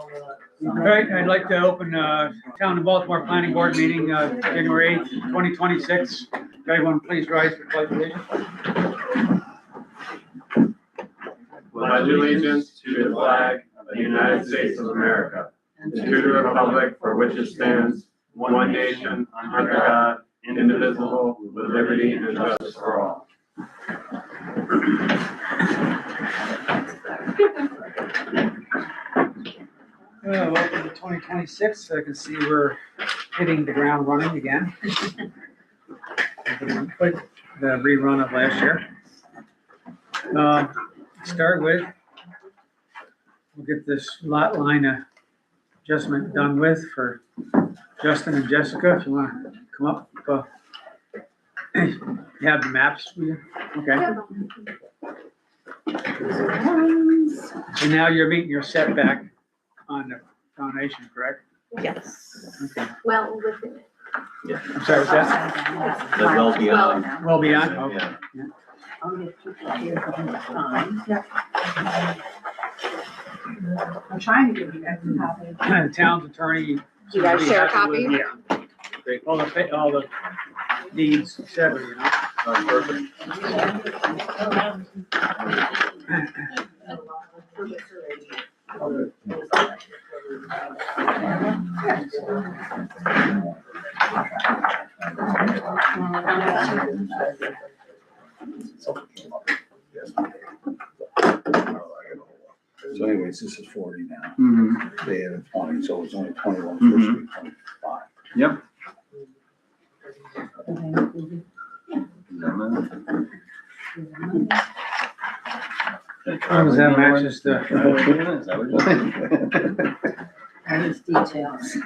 All right, I'd like to open Town of Baltimore Planning Board meeting, January 8th, 2026. Everyone, please rise for pledge allegiance. Pledge allegiance to the flag of the United States of America and to the republic for which it stands, one nation, under God, indivisible, with liberty and justice for all. Welcome to 2026. I can see we're hitting the ground running again. But the rerun of last year. Start with, we'll get this lot line adjustment done with for Justin and Jessica. If you want to come up, you have the maps with you? Okay. So now you're meeting your setback on the foundation, correct? Yes. Okay. Well, within it. I'm sorry, what's that? The well beyond. Well beyond, okay. Yeah. I'll get you here from the time. Yep. I'm trying to give you guys a copy. Town's attorney. You guys share a copy? Yeah. Great. All the deeds, et cetera, you know. Perfect. So anyways, this is 40 now. Mm-hmm. They had 20, so it was only 21, supposed to be 25. Yep. As long as that matches the, All these details. as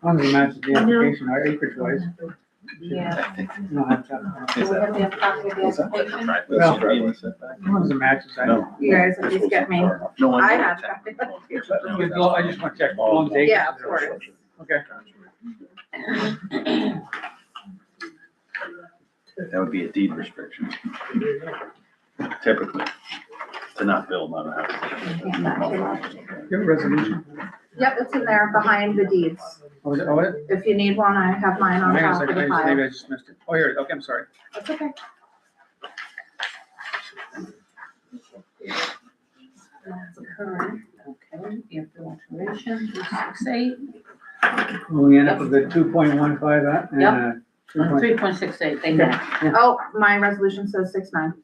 long as it matches the application, our acreage wise. Yeah. You don't have to- Do we have the copy of the application? Well, as long as it matches, I don't. No. You guys at least get me. No, I have a copy. I just want to check. Long date. Yeah, of course. Okay. That would be a deed restriction. Typically, to not build on a house. Give a resolution. Yep, it's in there behind the deeds. Oh, is it? Oh, it? If you need one, I have mine on Hang on a top of second, the maybe file. I just missed it. Oh, here it is. Okay, I'm sorry. That's okay. That's current, okay, you have the alteration, 268. We end up with the 2.15 and, Yep. 3.68, they met. Oh, my resolution says 69.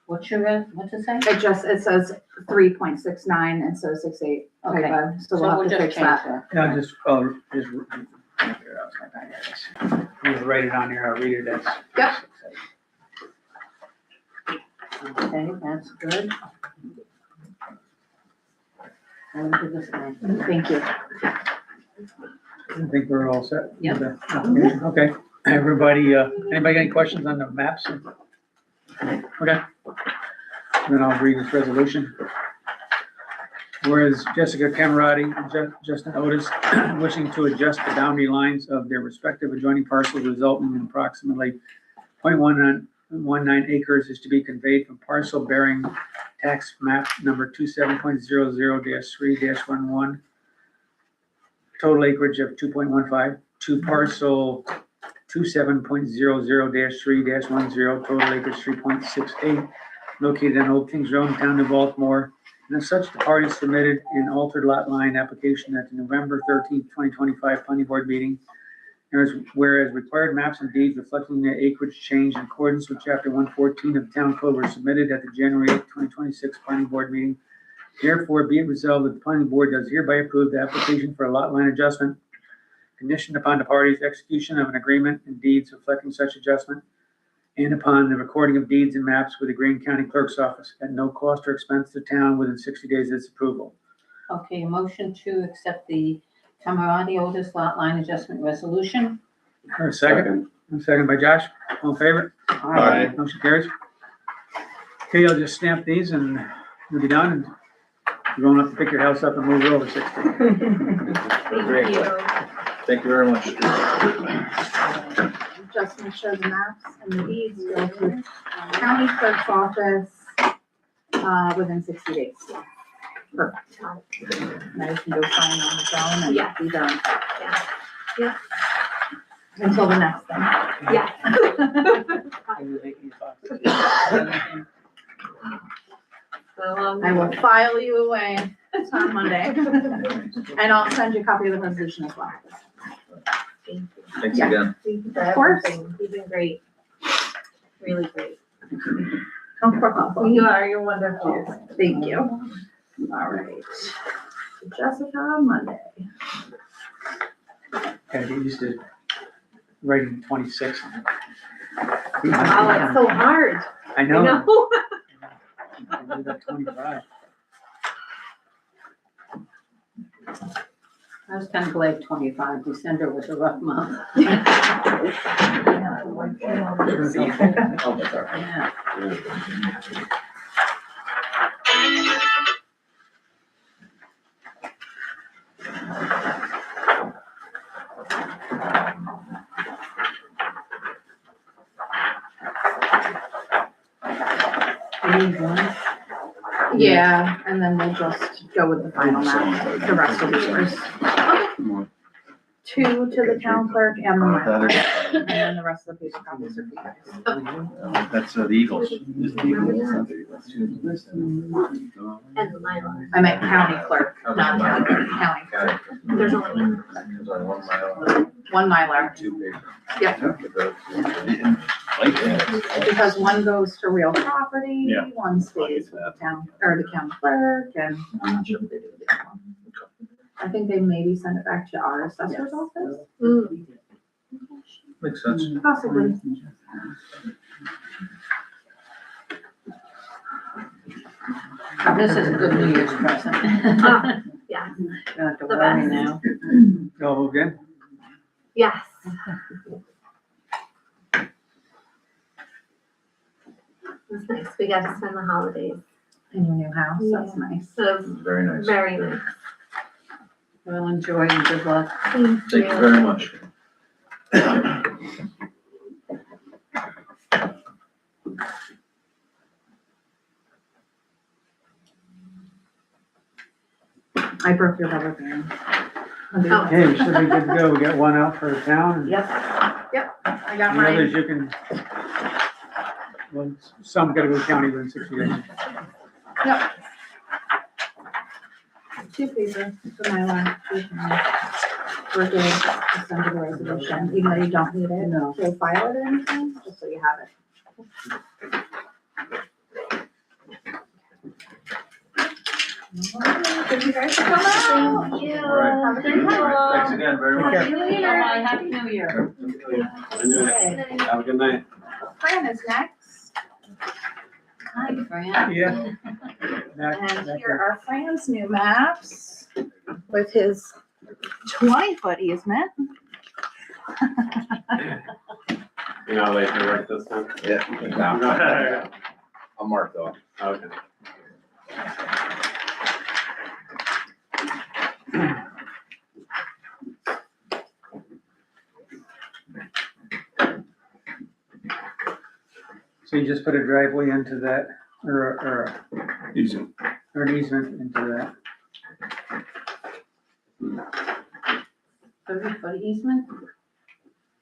What's it say? It says 3.69 and so 68. Okay. So we'll have to fix that. Yeah, just write it on there, I'll read it as. Yep. Okay, that's good. I will do this one. Thank you. I think we're all set. with Yep. the application. Okay, everybody, anybody got any questions on the maps? Okay. Then I'll read this resolution. Whereas Jessica Camerati and Justin Otis wishing to adjust the boundary lines of their respective adjoining parcels resulting in approximately 0.19 acres is to be conveyed from parcel bearing tax map number 27.00-3-11, total acreage of 2.15, to parcel 27.00-3-10, total acreage 3.68, located on Old Kings Road in Town of Baltimore. And as such, the parties submitted an altered lot line application at the November 13th, 2025 planning board meeting. Whereas required maps and deeds reflecting the acreage change in accordance with chapter 114 of the town code were submitted at the January 8th, 2026 planning board meeting. Therefore, be it resolved that the planning board does hereby approve the application for a lot line adjustment conditioned upon the parties' execution of an agreement and deeds reflecting such adjustment, and upon the recording of deeds and maps with the Greene County Clerk's Office at no cost or expense to the town within 60 days of its approval. Okay, a motion to accept the Camerati Otis lot line adjustment resolution. Or a second? Second by Josh. All in favor? Aye. Motion carries. Okay, I'll just stamp these and we'll be done. And you don't have to pick your house up and move it over 60. Great. Thank you very much. Justin shows the maps and the deeds go to county clerk's office within 60 days. Perfect. Now you can go sign on the phone and Yeah. be done. Yeah. Until the next thing. Yeah. I will file you away on Monday. And I'll send you a copy of the resolution as well. Thanks Yeah. again. Thank you for Of course. everything. You've been great. Really great. No problem. You're wonderful. Thank you. All right. Jessica, Monday. Gotta get used to writing 26. Oh, it's so hard. I I know. know. I did that 25. I was kind of glad 25, December was a rough month. Yeah. Yeah, and then we'll just go with the final map. The rest will be yours. Two to the town clerk and the Mylar. And then the rest of the paper copies are for you guys. That's the Eagles. It's the Eagles. And the Mylar. I meant county clerk, not town clerk, county. There's only one. One Mylar, Two papers. Yep. Like that. because one goes to real property, Yeah. one stays with the town, or the county clerk, and I'm not sure what they do with the other one. I think they maybe send it back to our assessor's office, Mm. Makes sense. possibly. This is a good New Year's present. Yeah. Don't have to The worry best. now. Go again? Yes. It's nice. We got to spend the holidays. In your new house, that's nice. So Very nice. very nice. Well, enjoy and good luck. Thank Thank you very much. I broke your rubber band. Oh. Okay, we should be good to go. We got one out for the town and Yep, I got the mine. others you can, well, some gotta go county within 60 days. Two papers for my line. We're good to send you the resolution, even though you don't need it, No. to file it or anything, just so you have it. Thank you guys for coming out. Thank you. All right. Have a great Thanks one. again very Take much. care. Happy New Year. Happy New Year. Okay. Have a good night. Fran is next, Hi, Fran. Yeah. Back- and back here are Fran's new maps with his 20-foot easement. You're not late for work this time? Yeah. I'm marked off. Okay. So you just put a driveway into that, or Easy. or an easement into that. 30-foot easement?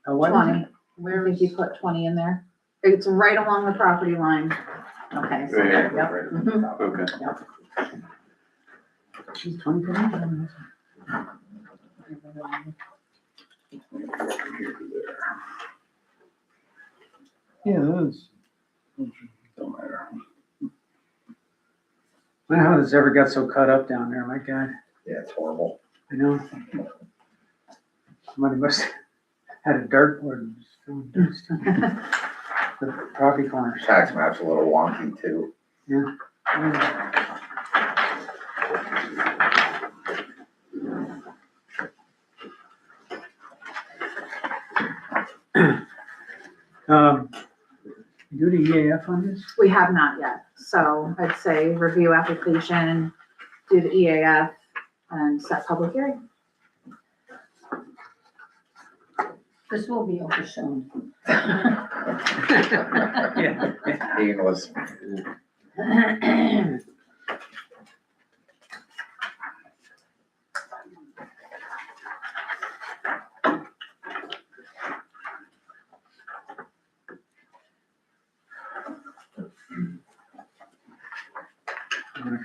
A what? 20, Where I is, think you put 20 in there. It's right along the property line. okay, so, Right, yep. right. Mhm. Okay. She's 20 feet in. Yeah, those. Don't matter. I don't know how this ever got so cut up down there, my God. Yeah, it's horrible. I know. Somebody must have had a dartboard and just thrown dirt stuff. The property corners. Tax map's a little wonky too. Do the EAF on this? We have not yet, so I'd say review application, do the EAF, and set public hearing. This will be over soon. Yeah. Painless.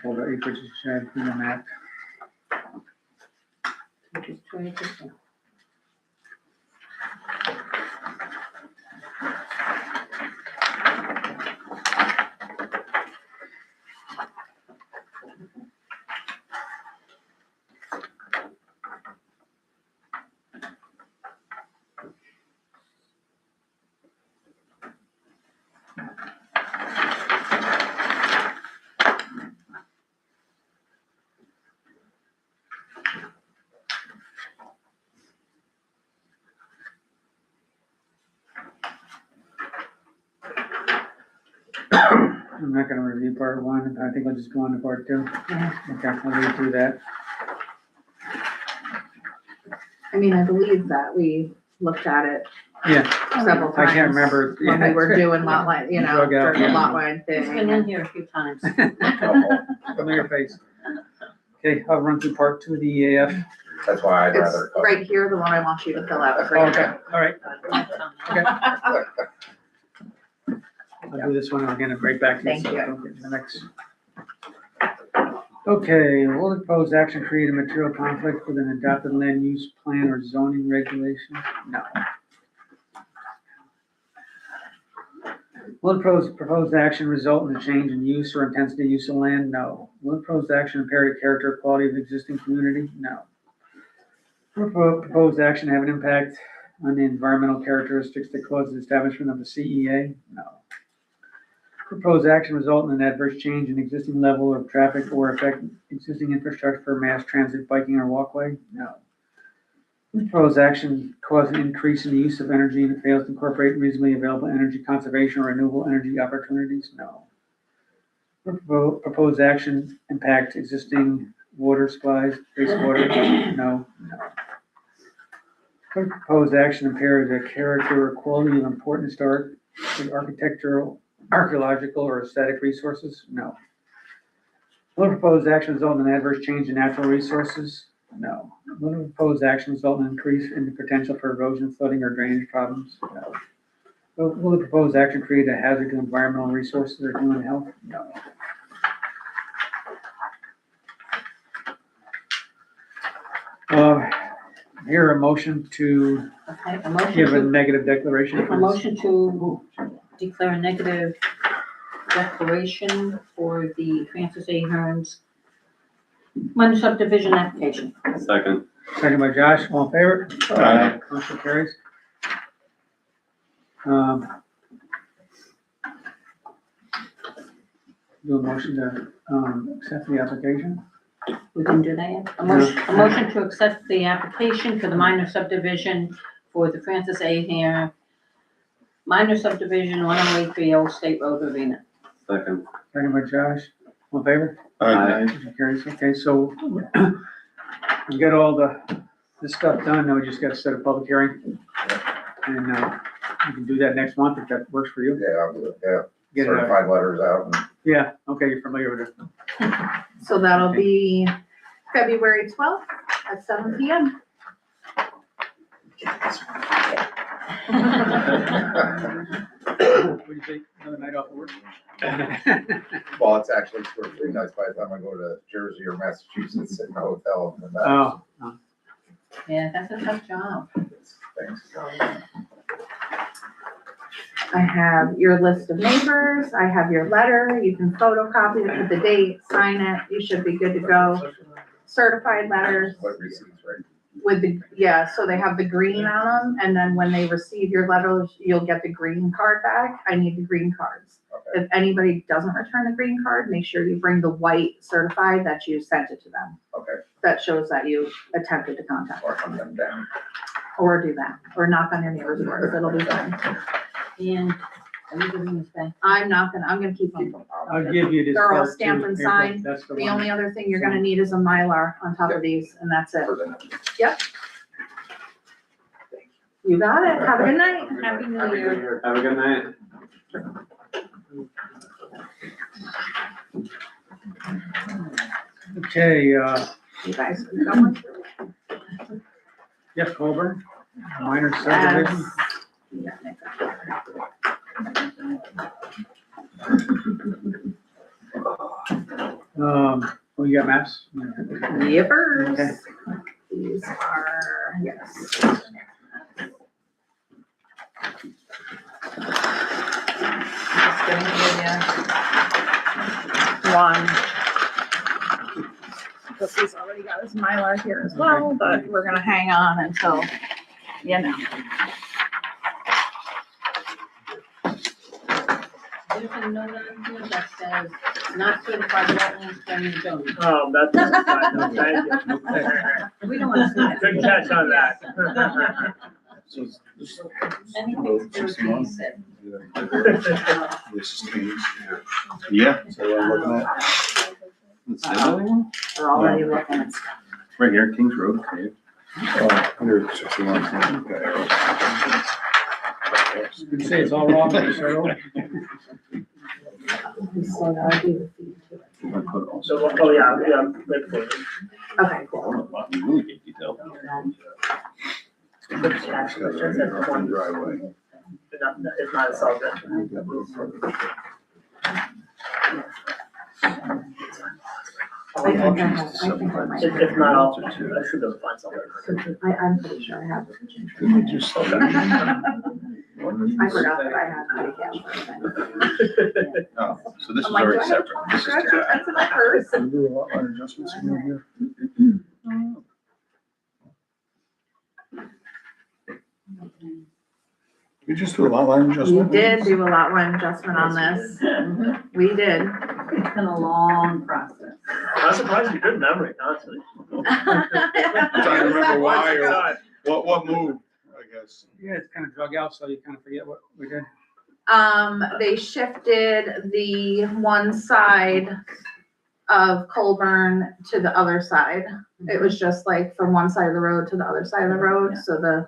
total acreage shed in the map. Which is 2 acres. I'm not gonna review part one, I think I'll just go on to part two. Yeah. Okay, I'll read through that. I mean, I believe that we looked at it Yeah, several times. I can't remember. When we were doing lot line, you know, Drug out, during the yeah. lot line It's been in thing. here a few times. Familiar face. Okay, I'll run through part two of the EAF. That's why I'd It's rather. right here, the one I want you to fill out. right Okay, here. all right, I'll do this one, and I'll get it right back to you. Thank you. Okay, the next. Okay, will the proposed action create a material conflict with an adopted land use plan or zoning regulation? No. Will the proposed action result in a change in use or intensity of use of land? No. Will the proposed action impair the character or quality of existing community? No. Will the proposed action have an impact on the environmental characteristics that cause the establishment of the CEA? No. Proposed action result in an adverse change in existing level of traffic or affect existing infrastructure for mass transit, biking, or walkway? No. Proposed action cause an increase in the use of energy and it fails to incorporate reasonably available energy conservation or renewable energy opportunities? No. Proposed action impact existing water supplies, wastewater? No. No. Proposed action impair the character or quality of important historic, architectural, archaeological, or aesthetic resources? No. Will the proposed action result in an adverse change in natural resources? No. Will the proposed action result in an increase in the potential for erosion, flooding, or drainage problems? No. Will the proposed action create a hazard to environmental resources or human health? No. Here, a motion to Okay, a motion give a to, negative declaration. a motion to declare a negative declaration for the Francis A. Hearns minor subdivision application. Second. Second by Josh, all in favor? Aye. Motion carries. Do a motion to, accept the application? We didn't do that yet? A motion to accept the application for the minor subdivision for the Francis A. Hearn minor subdivision 1083 Old State Road, Ravenna. Second. Second by Josh, all in favor? Aye. Motion carries. Okay, so we got all this stuff done, now we just gotta set a public hearing. And, we can do that next month if that works for you. Yeah, I'll do it, yeah. Get it, Certified letters out and. yeah, okay, you're familiar with it. So that'll be February 12th at 7 PM. What do you think, another night off of work? Well, it's actually 2 or 3 nights by the time I go to Jersey or Massachusetts, sit in a hotel and then back. Oh, Yeah, that's a tough job. Thanks. I have your list of neighbors, I have your letter, you can photocopy it with the date, sign it, you should be good to go. Certified letters What receipts, right? with the, yeah, so they have the green on them, and then when they receive your letters, you'll get the green card back. I need the green cards. Okay. If anybody doesn't return the green card, make sure you bring the white certified that you sent it to them. Okay, That shows that you attempted to contact or hunt them down. or do that, or knock on your neighbor's doors, it'll be fine. And are you giving this back? I'm gonna keep them. I'll give you this. They're all part, too. stamped and Here, signed. That's the The one. only other thing you're gonna need is a Mylar on top of these, and that's it. For the- You got it, have a good night. Happy New Year. Have a good night. Okay, You guys, are going? Jeff Colburn, minor subdivision. Yes. You got maps? Yippers. Okay. These are, yes. Just gonna give One. He's already got his Mylar here as well, but we're gonna hang on until, you know. There's a note on here that says not certified wetlands planning zoning. Oh, that's fine, no, thank you. We don't want to see that. Good catch on that. So it's just. Anything to do with what you said. This is Kings. Yeah. So what I'm looking at. That's the other one? We're already looking at stuff. Right here, Kings Road. Okay. Here's 61. You can say it's all wrong, so. So I'll do the feed too. I put it also. So, oh, yeah, wait for it. Okay, cool. You really get detailed. One driveway. It's not a solid. I think I might have. If not, I'll, I should be able to find somewhere. I'm pretty sure I have it. Can we just? I forgot that I had my Oh, so this is I'm like, do already I have separate. This is That's just. in my purse. Can we do a lot line adjustments in here? We just do a lot line We adjustment? did do a lot line adjustment on this. We did. It's been a long process. I'm surprised you good memory, honestly. Trying to remember why or what moved, I guess. Yeah, it's kind of drug out, so you kind of forget what we did. They shifted the one side of Colburn to the other side. It was just like from one side of the road to the other side of the road, so the,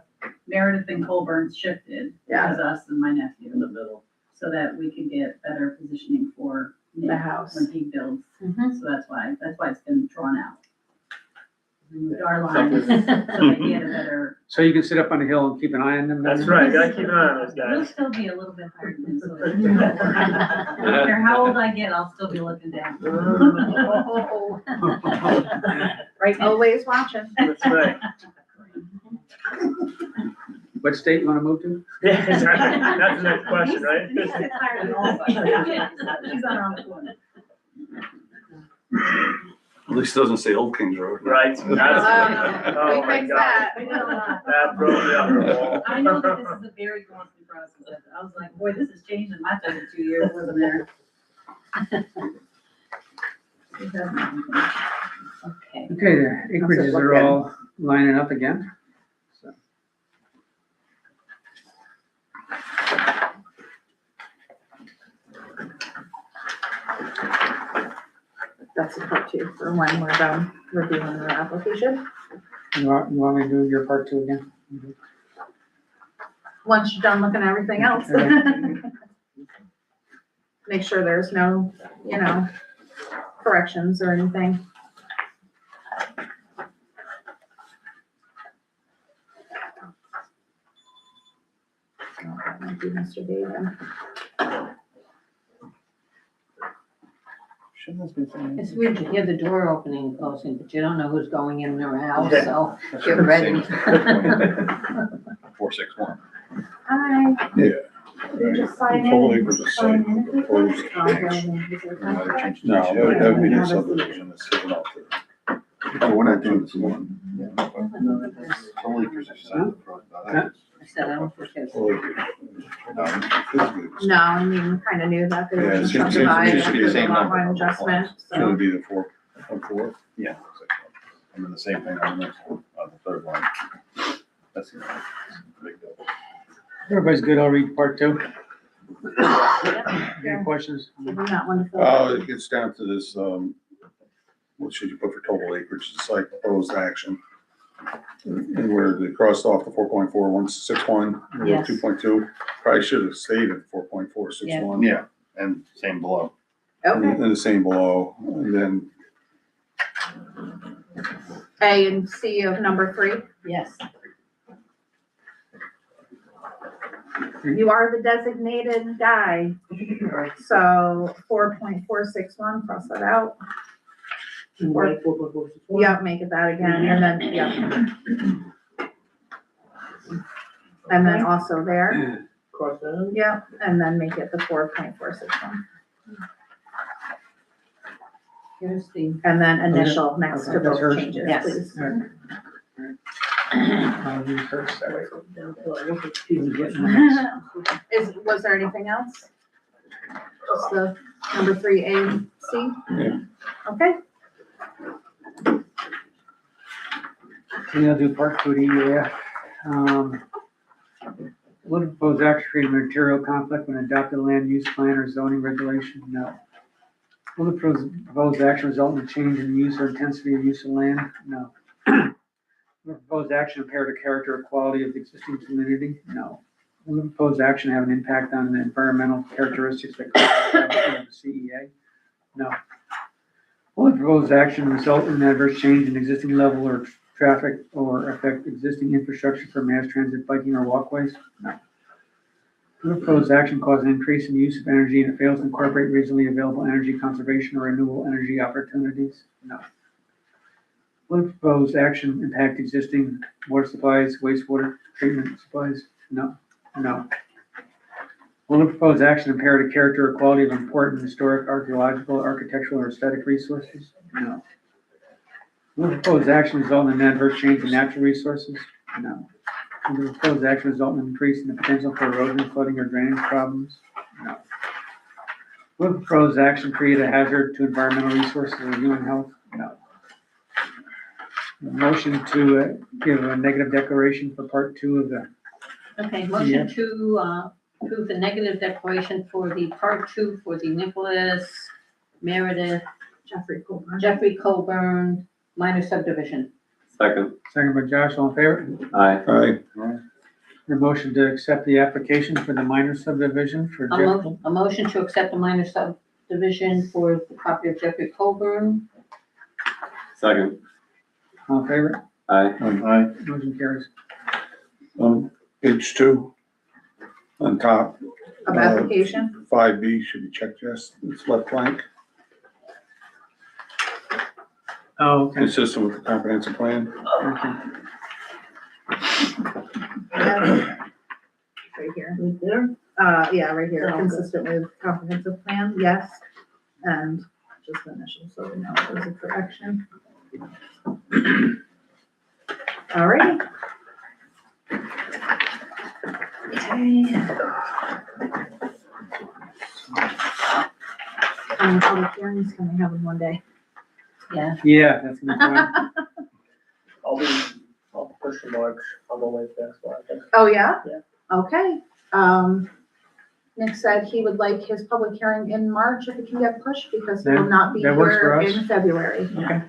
Meredith and Colburn shifted, Yeah. because us and my nephew in the middle, so that we could get better positioning for Nick the house. when he builds. Mhm. So that's why it's been drawn out. We moved our lines, so that he had a better, So you can sit up on the hill and keep an eye on them? That's right, gotta keep an eye on those we'll guys. still be a little bit higher than him, so. No matter how old I get, I'll still be looking down. Right, always watching. That's right. What state you wanna move to? Yeah, exactly. That's the next question, right? He's higher than all of us. She's on our corner. At least it doesn't say Old Kings Road. Right, that's, oh We my fixed God. that. We did a lot. That broke me up the wall. I know that this is a very costly process. I was like, boy, this has changed in my 32 years living there. Okay. Okay, the acreages are all lining up again. So. That's the part two for when we're done reviewing the application. You want me to do your part two again? Once you're done looking at everything else. Okay. Make sure there's no, corrections or anything. Oh, that might be Mr. Data. It's weird to hear the door opening and closing, but you don't know who's going in or out, Yeah. so get ready. 461. Hi. Yeah. You just sign in. Total acreage is Sign site in. proposed Oh, change. building. No, that would be the subdivision that's hidden out there. Oh, we're not doing this one. Total acres is signed. I said, I don't think it's. Total acreage. No, I mean, kind of knew that they Yeah, were it gonna seems- subdivide seems to be the and do same a lot number. line adjustment, Should it so. be the 4.4? Yeah. And then the same thing on the next one, on the third one. That's the big deal. Everybody's good, I'll read part two. Yeah. Any questions? Give them that one to fill Oh, out. it gets down to this, what should you put for total acreage, the site proposed action? And where they crossed off the 4.4161, Yes. 2.2, probably should have stayed at 4.461. Yeah, and same below. Okay, And the same below, and then, A and C of number 3. Yes. You are the designated guy, so 4.461, cross that out. Yeah, make it that again, and then, yeah. And then also there, Cross that. yeah, and then make it the 4.461. Here's the, And then initial next to Okay, that's both hers. changes, Yes. please. I'll use first, that way. He's getting the next. Was there anything else? Just the number 3A, C? Yeah. Okay, So I'll do part 2D, will the proposed action create a material conflict when adopted land use plan or zoning regulation? No. Will the proposed action result in a change in the use or intensity of use of land? No. Will the proposed action impair the character or quality of the existing community? No. Will the proposed action have an impact on the environmental characteristics that cause the establishment of the CEA? No. Will the proposed action result in an adverse change in existing level or traffic or affect existing infrastructure for mass transit, biking, or walkways? No. Will the proposed action cause an increase in the use of energy and it fails to incorporate reasonably available energy conservation or renewable energy opportunities? No. Will the proposed action impact existing water supplies, wastewater treatment supplies? No. No. Will the proposed action impair the character or quality of important historic, archaeological, architectural, or aesthetic resources? No. Will the proposed action result in an adverse change in natural resources? No. Will the proposed action result in an increase in the potential for erosion, flooding, or drainage problems? No. Will the proposed action create a hazard to environmental resources or human health? No. Motion to give a negative declaration for part 2 of the, okay, motion to, approve the negative declaration for the part 2 for the Nicholas Meredith Jeffrey Colburn minor subdivision. Second. second by Josh, all in favor? Aye. Aye. The motion to accept the application for the minor subdivision for Jeff. A motion to accept the minor subdivision for the property of Jeffrey Colburn. Second. All in favor? Aye. Aye. Motion carries. Page 2, on top, of application. 5B should be checked, yes, it's left blank, Oh, okay. consistent with the comprehensive plan. Okay. Right here. Right there? Yeah, right here, consistent with comprehensive plan, yes, and just the initial, so we know it was a correction. All right. Okay. Public hearings, can we have them one day? Yeah. Yeah, that's gonna be fun. I'll push the March on the way fast, I think. Oh, yeah? Yeah. Okay, Nick said he would like his public hearing in March if it can get pushed, because he will not be That works for here us. in February. Okay.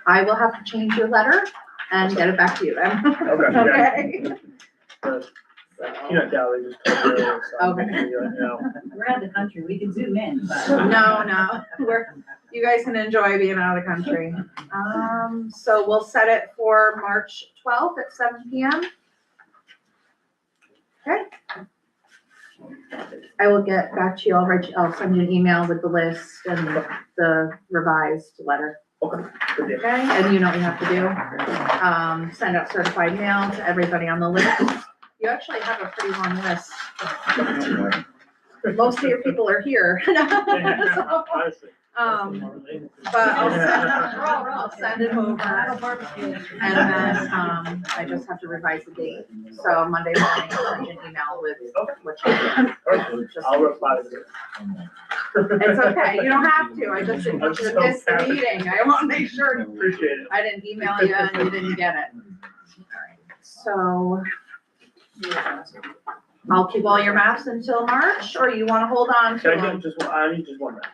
I will have to change your letter and get it back to you then. Okay. Okay. Peanut gallery just told me earlier, so I'm Okay. thinking right now. We're out of the country, we can zoom in, but. No, you guys can enjoy being out of the country. So we'll set it for March 12th at 7 PM. Okay. I will get back to you, I'll send you an email with the list and the revised letter. Okay. Good deal. Okay, and you know what you have to do? Send out certified mail to everybody on the list. You actually have a pretty long list. Most of your people are here. So, Honestly. But I'll send it over. And then, I just have to revise the date. So Monday morning, I'll send you an email with what you do. I'll reply to it. It's okay, you don't have to. I just didn't want you to miss the meeting. I want to make sure Appreciate it. I didn't email you and you didn't get it. So I'll keep all your maps until March, or you want to hold on to Can I them? get just one, I need just one map. Just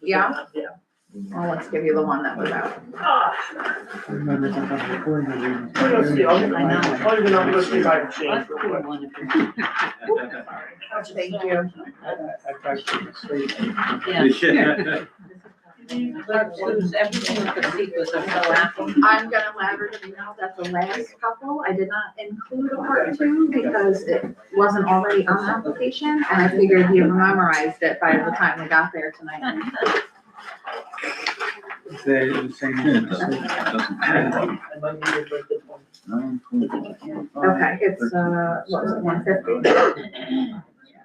Yeah? one map, Yeah. Well, let's give you the one that was out. Remember, sometimes recording the meeting. Let's see, I'll even go see if I can Let's change. do real quick. one if you're- Thank you. I tried to keep it straight. Yeah. Let's choose everything with the sequence of so happy. I'm gonna let everybody know that the last couple, I did not include a part 2 because it wasn't already on the application, and I figured you memorized it by the time we got there tonight. The same. It doesn't. Okay, it's, what was it, 150?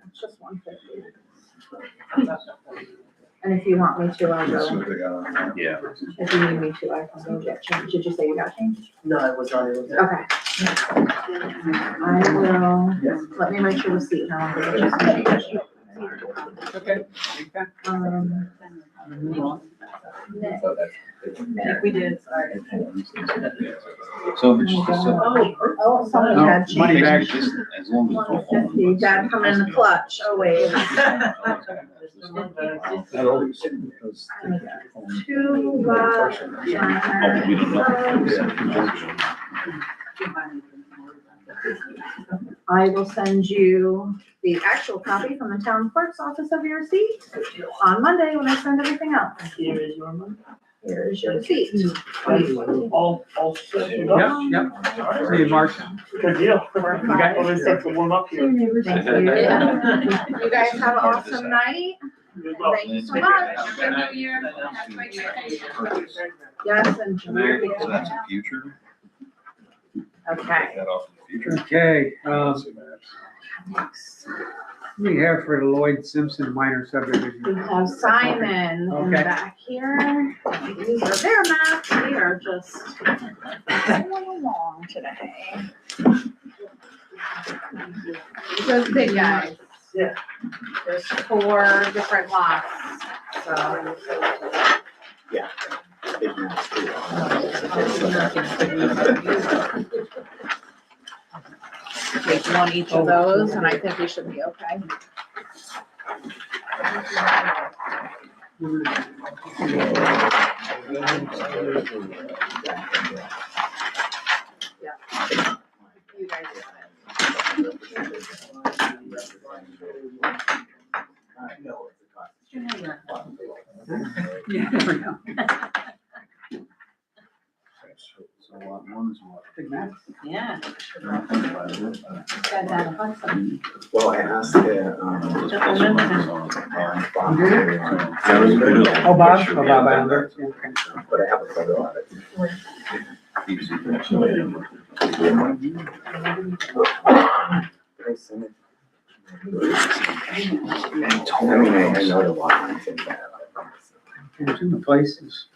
It's just 150. And if you want me to, I'll Let's see go. what they got on there. Yeah. If you need me to, I can go get changed. Did you say you got changed? No, I was not able to. Okay. I will, let me write your receipt now. I'll get you some change. Okay. Move on. Nick. Nick, we did, sorry. So, it's just, Oh, somebody had Money changed. back. just as long as it's all. 150, dad come in the clutch. Oh, wait. Not always, because. Two, Oh, we don't know. I will send you the actual copy from the town clerk's office of your receipt on Monday when I send everything else. Here is your money. Here is your receipt. All set. Yep, yep. See you, Mark. Good deal. You got all this stuff to warm up here. Thank you. You guys have an awesome night. Good luck. Thank you so much. Happy New Year. Have a great vacation. Yes, and So that's the future. okay. That off in the future. Okay, Next, we have for the Lloyd Simpson minor we subdivision. have Simon in the Okay. back here. These are their maps. We are just going along today. These are the big guys. Yeah. There's 4 different lots, so. Take one each of those, and I think we should be okay. You guys. Yeah, there we go. So lot one is what? Big map. Yeah. Got that Hudson. Well, I asked, Just remember. Oh, Bob, Islander. Yeah, okay. but I have a photo of it. Did I send it? I mean, I know the lot lines in there. There's two places.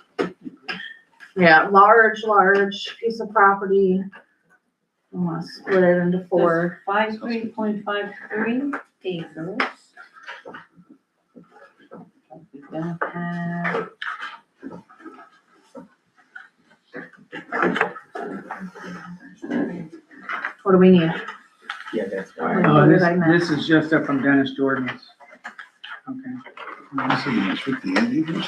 Yeah, large piece of property. I wanna split it into 4. 53.53 acres. We don't have. What do we need? Yeah, that's why. What did I miss? This is just up from Dennis Jordan's. Okay. This is the 58 acres?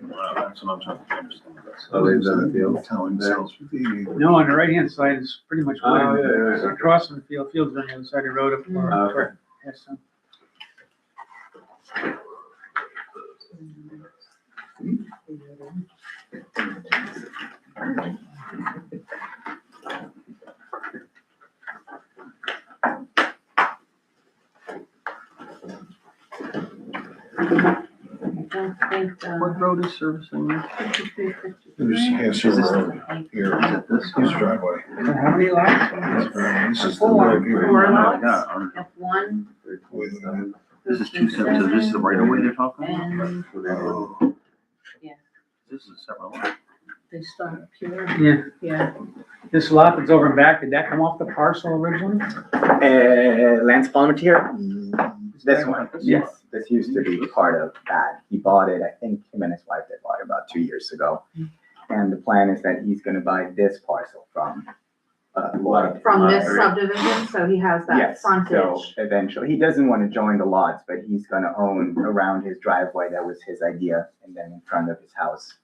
Wow, that's what I'm trying to understand. Oh, is that the field? Telling sales 58 acres. No, on the right-hand side is pretty much wooded. Oh, yeah, yeah. Across from the fields are on the other side of the road up. Okay. Yes, so. I don't think, What road is servicing this? 53, 53. There's, yeah, so here, Is it this? here's the driveway. So how many lots? This is the 4. road here. 4 Yeah, lots. F1, With, This is two sets, so this is the right of way they're talking about? and oh, This is a separate lot. they start up here. Yeah, Yeah. this lot that's over and back, did that come off the parcel originally? Lance Palmetier? This one, Yeah. yes. This used to be part of that. He bought it, I think him and his wife, they bought it about 2 years ago. And the plan is that he's gonna buy this parcel from, Lloyd. From this subdivision, so he has that Yes, so frontage. eventually, he doesn't want to join the lots, but he's gonna own around his driveway, that was his idea, and then in front of his house,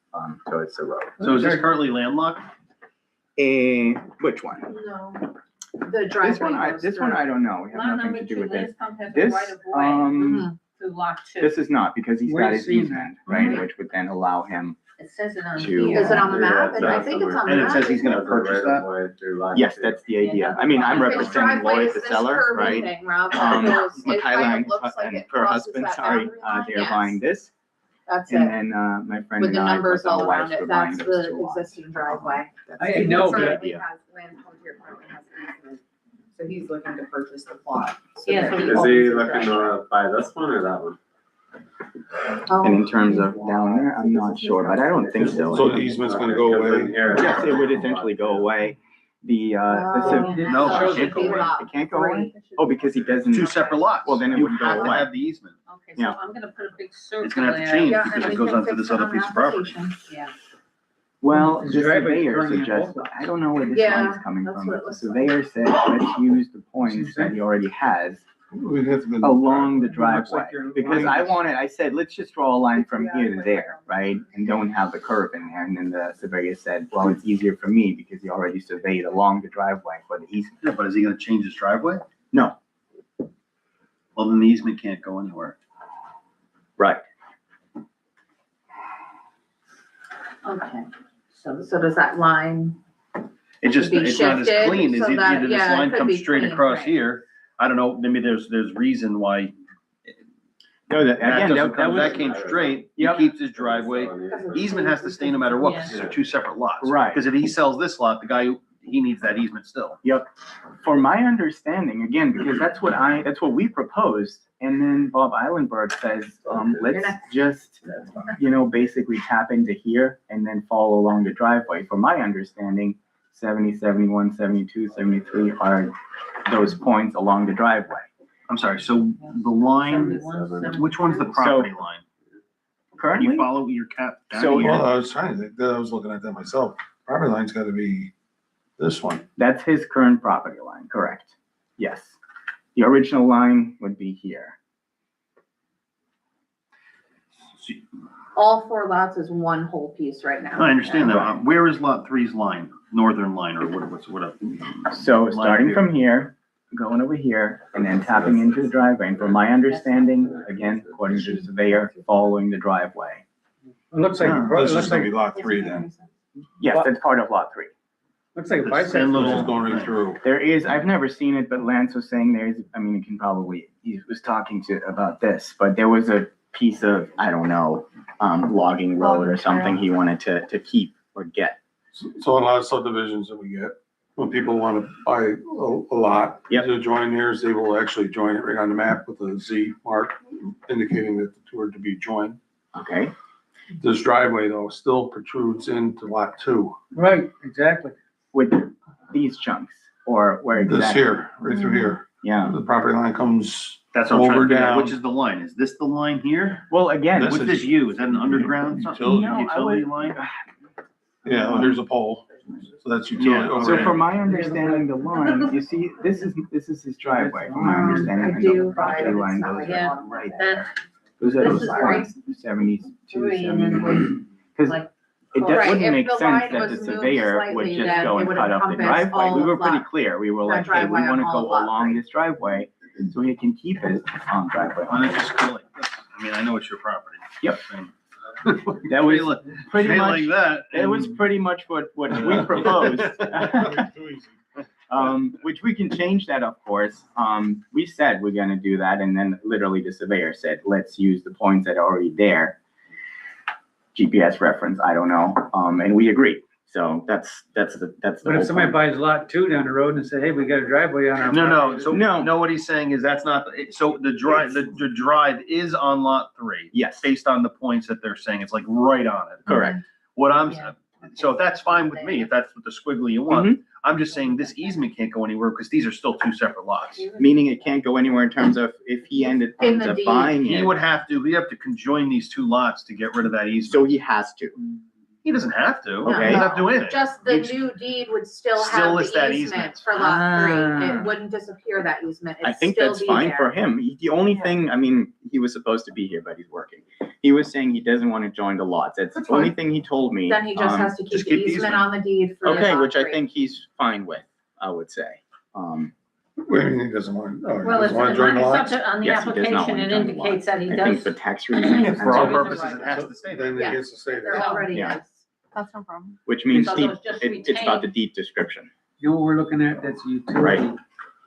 towards the road. So is this currently landlocked? Which one? No. The driveway goes This one through. I don't know, we have Lot nothing number to do 2, with this. Lance Pump has a This, right of way Mhm. to lot 2. this is not, because he's Where got you his seeing easement, right, Mhm. which would then allow him, It says it on to- here. Is it on the Yeah, map? it's I think it's on the And it map. says he's gonna purchase that? yes, that's the idea. I mean, I'm His His representing driveway Lloyd, is the this seller, curvy right? thing, Rob, that goes- it Michaela kind and of looks like and it her crosses husband, that sorry, boundary line. they're Yes. buying this. That's And it. then, my friend With and the I numbers put the all around lights it, behind that's those the two lots. existing driveway. I know, but Currently Yeah. has, land Frontier currently has easement, so he's looking to purchase the plot. so Yeah, that so he Is owns he the looking driveway. to buy this one or that one? And in terms of down there, I'm not sure, but I don't think so. So the easement's gonna go away? Yes, it would essentially go away. The No, it shows can't it go away. It can't go away? Oh, because he doesn't. Two separate lots. Well, then it You wouldn't go have to away. have the easement. Okay, so Yeah. I'm gonna put a big circle It's gonna have to there. change Yeah, because and it we goes can onto fix this it other on the piece of property. application. Yeah. Well, His the driveway's surveyor currently suggested, involved. I don't know where this Yeah, line's coming that's from. what it The looks like. surveyor said, let's use the points that he already has We'd have to. along the It looks driveway. like you're Because lying. I said, let's just draw a line from here to there, right? And don't have the curve in there. And then the surveyor said, well, it's easier for me because he already surveyed along the driveway for the easement. Yeah, but is he gonna change his driveway? No. Well, then the easement can't go anywhere. Right. Okay, so So does that line, It just, Be it's not as shifted clean as so if that- either this yeah, it line could comes be straight clean, across right. here. I don't know, maybe there's reason why No, that again, doesn't come, was. that came straight. He Yep. keeps his driveway. Easement has to stay no matter what, because these are two separate lots. Right. Because if he sells this lot, the guy, he needs that easement still. For my understanding, again, because that's what we proposed, and then Bob Eilenberg says, let's just, basically tap into here and then follow along the driveway. For my understanding, 70, 71, 72, 73 are those points along the driveway. I'm sorry, so the line, 71, which one's the property line? Can Currently, you follow your cap down So- here? Well, I was trying to think, I was looking at that myself. Property line's gotta be this one. that's his current property line, correct? Yes. The original line would be here. all 4 lots is one whole piece right now? I understand that. Right. Where is lot 3's line? Northern line, or what? So Line starting here. from here, going over here, and then tapping into the driveway, and from my understanding, again, according to the surveyor, following the driveway. It looks like, it This is looks gonna like, be lot 3 then. Yes, that's part of lot 3. looks like a This bicycle. thin This little- is going right through. There is, I've never seen it, but Lance was saying there's, you can probably, he was talking about this, but there was a piece of, I don't know, logging road or something he wanted to keep or get. So a lot of subdivisions that we get, when people wanna buy a lot, Yep. to join theirs, they will actually join it right on the map with a Z mark indicating that the two are to be joined. Okay, This driveway though still protrudes into lot 2. Right, exactly. with these chunks, or where exactly? This here, right through here. Yeah, The property line comes That's what I'm trying over to figure out. down. Which is the line? Is this the line here? well, again, This What's is- this U? Is that an underground something? Utility. No, I Utility would- line? Yeah, well, there's a pole, so that's utility Yeah. over so there. from my understanding, the line, you see, this is his driveway, from my understanding, I and do, the property but it's line not goes like Yeah. right that, there. Those are This those is points, 72, Three, and then 73. Because like, it Right, wouldn't if make the sense line that the was moved surveyor would slightly, just then go it and would cut off the encompass driveway. all We of were pretty lot- clear. We were that like, hey, we driveway on want to all go lot along 3. this driveway so he can keep his driveway. Why not just go like this? I mean, I know it's your property. Yep. And- That was Say like- pretty say much, like that. it was pretty much what we proposed. Which we can change that, of course. We said we're gonna do that, and then literally the surveyor said, let's use the points that are already there. GPS reference, I don't know, and we agreed. So that's the But if whole somebody point. buys lot 2 down the road and say, hey, we got a driveway on our. No, property," so, No. no, what he's saying is that's not, so the drive is on lot 3. Yes, Based on the points that they're saying, it's like right on it. correct. What I'm, Yeah. so if that's fine with me, if that's what the squiggly you Mm-hmm. want, I'm just saying this easement can't go anywhere because these are still two separate lots. Meaning it can't go anywhere in terms of if he In ends the up deed. buying He it. would have to, we have to conjoin these two lots to get rid of that easement. So he has to. He doesn't have to. Okay. He doesn't have to do anything. Just the Each- new deed would still Still have list that the easement easement. for lot 3. Ah. It wouldn't disappear, that easement. I It'd think still that's be fine there. for him. The only thing, he was supposed to be here, but he's working. He was saying he doesn't want to join the lots. That's the That's only fine. thing he told me. Then he just has to just keep the keep the easement easement. on the deed for Okay, lot which I 3. think he's fine with, I would say. Wait a minute, he doesn't want, oh, he well, it's doesn't want to join the lots? on the Yes, he does not application, want it to join the indicates that he I think does. for tax reasons. For all So he's a purposes, it has to stay there. Then Yeah. it gets to stay There there. already Yeah. is. That's no problem. Which means So those just it's about the deed description. You know what we're looking at, that's a utility. Right.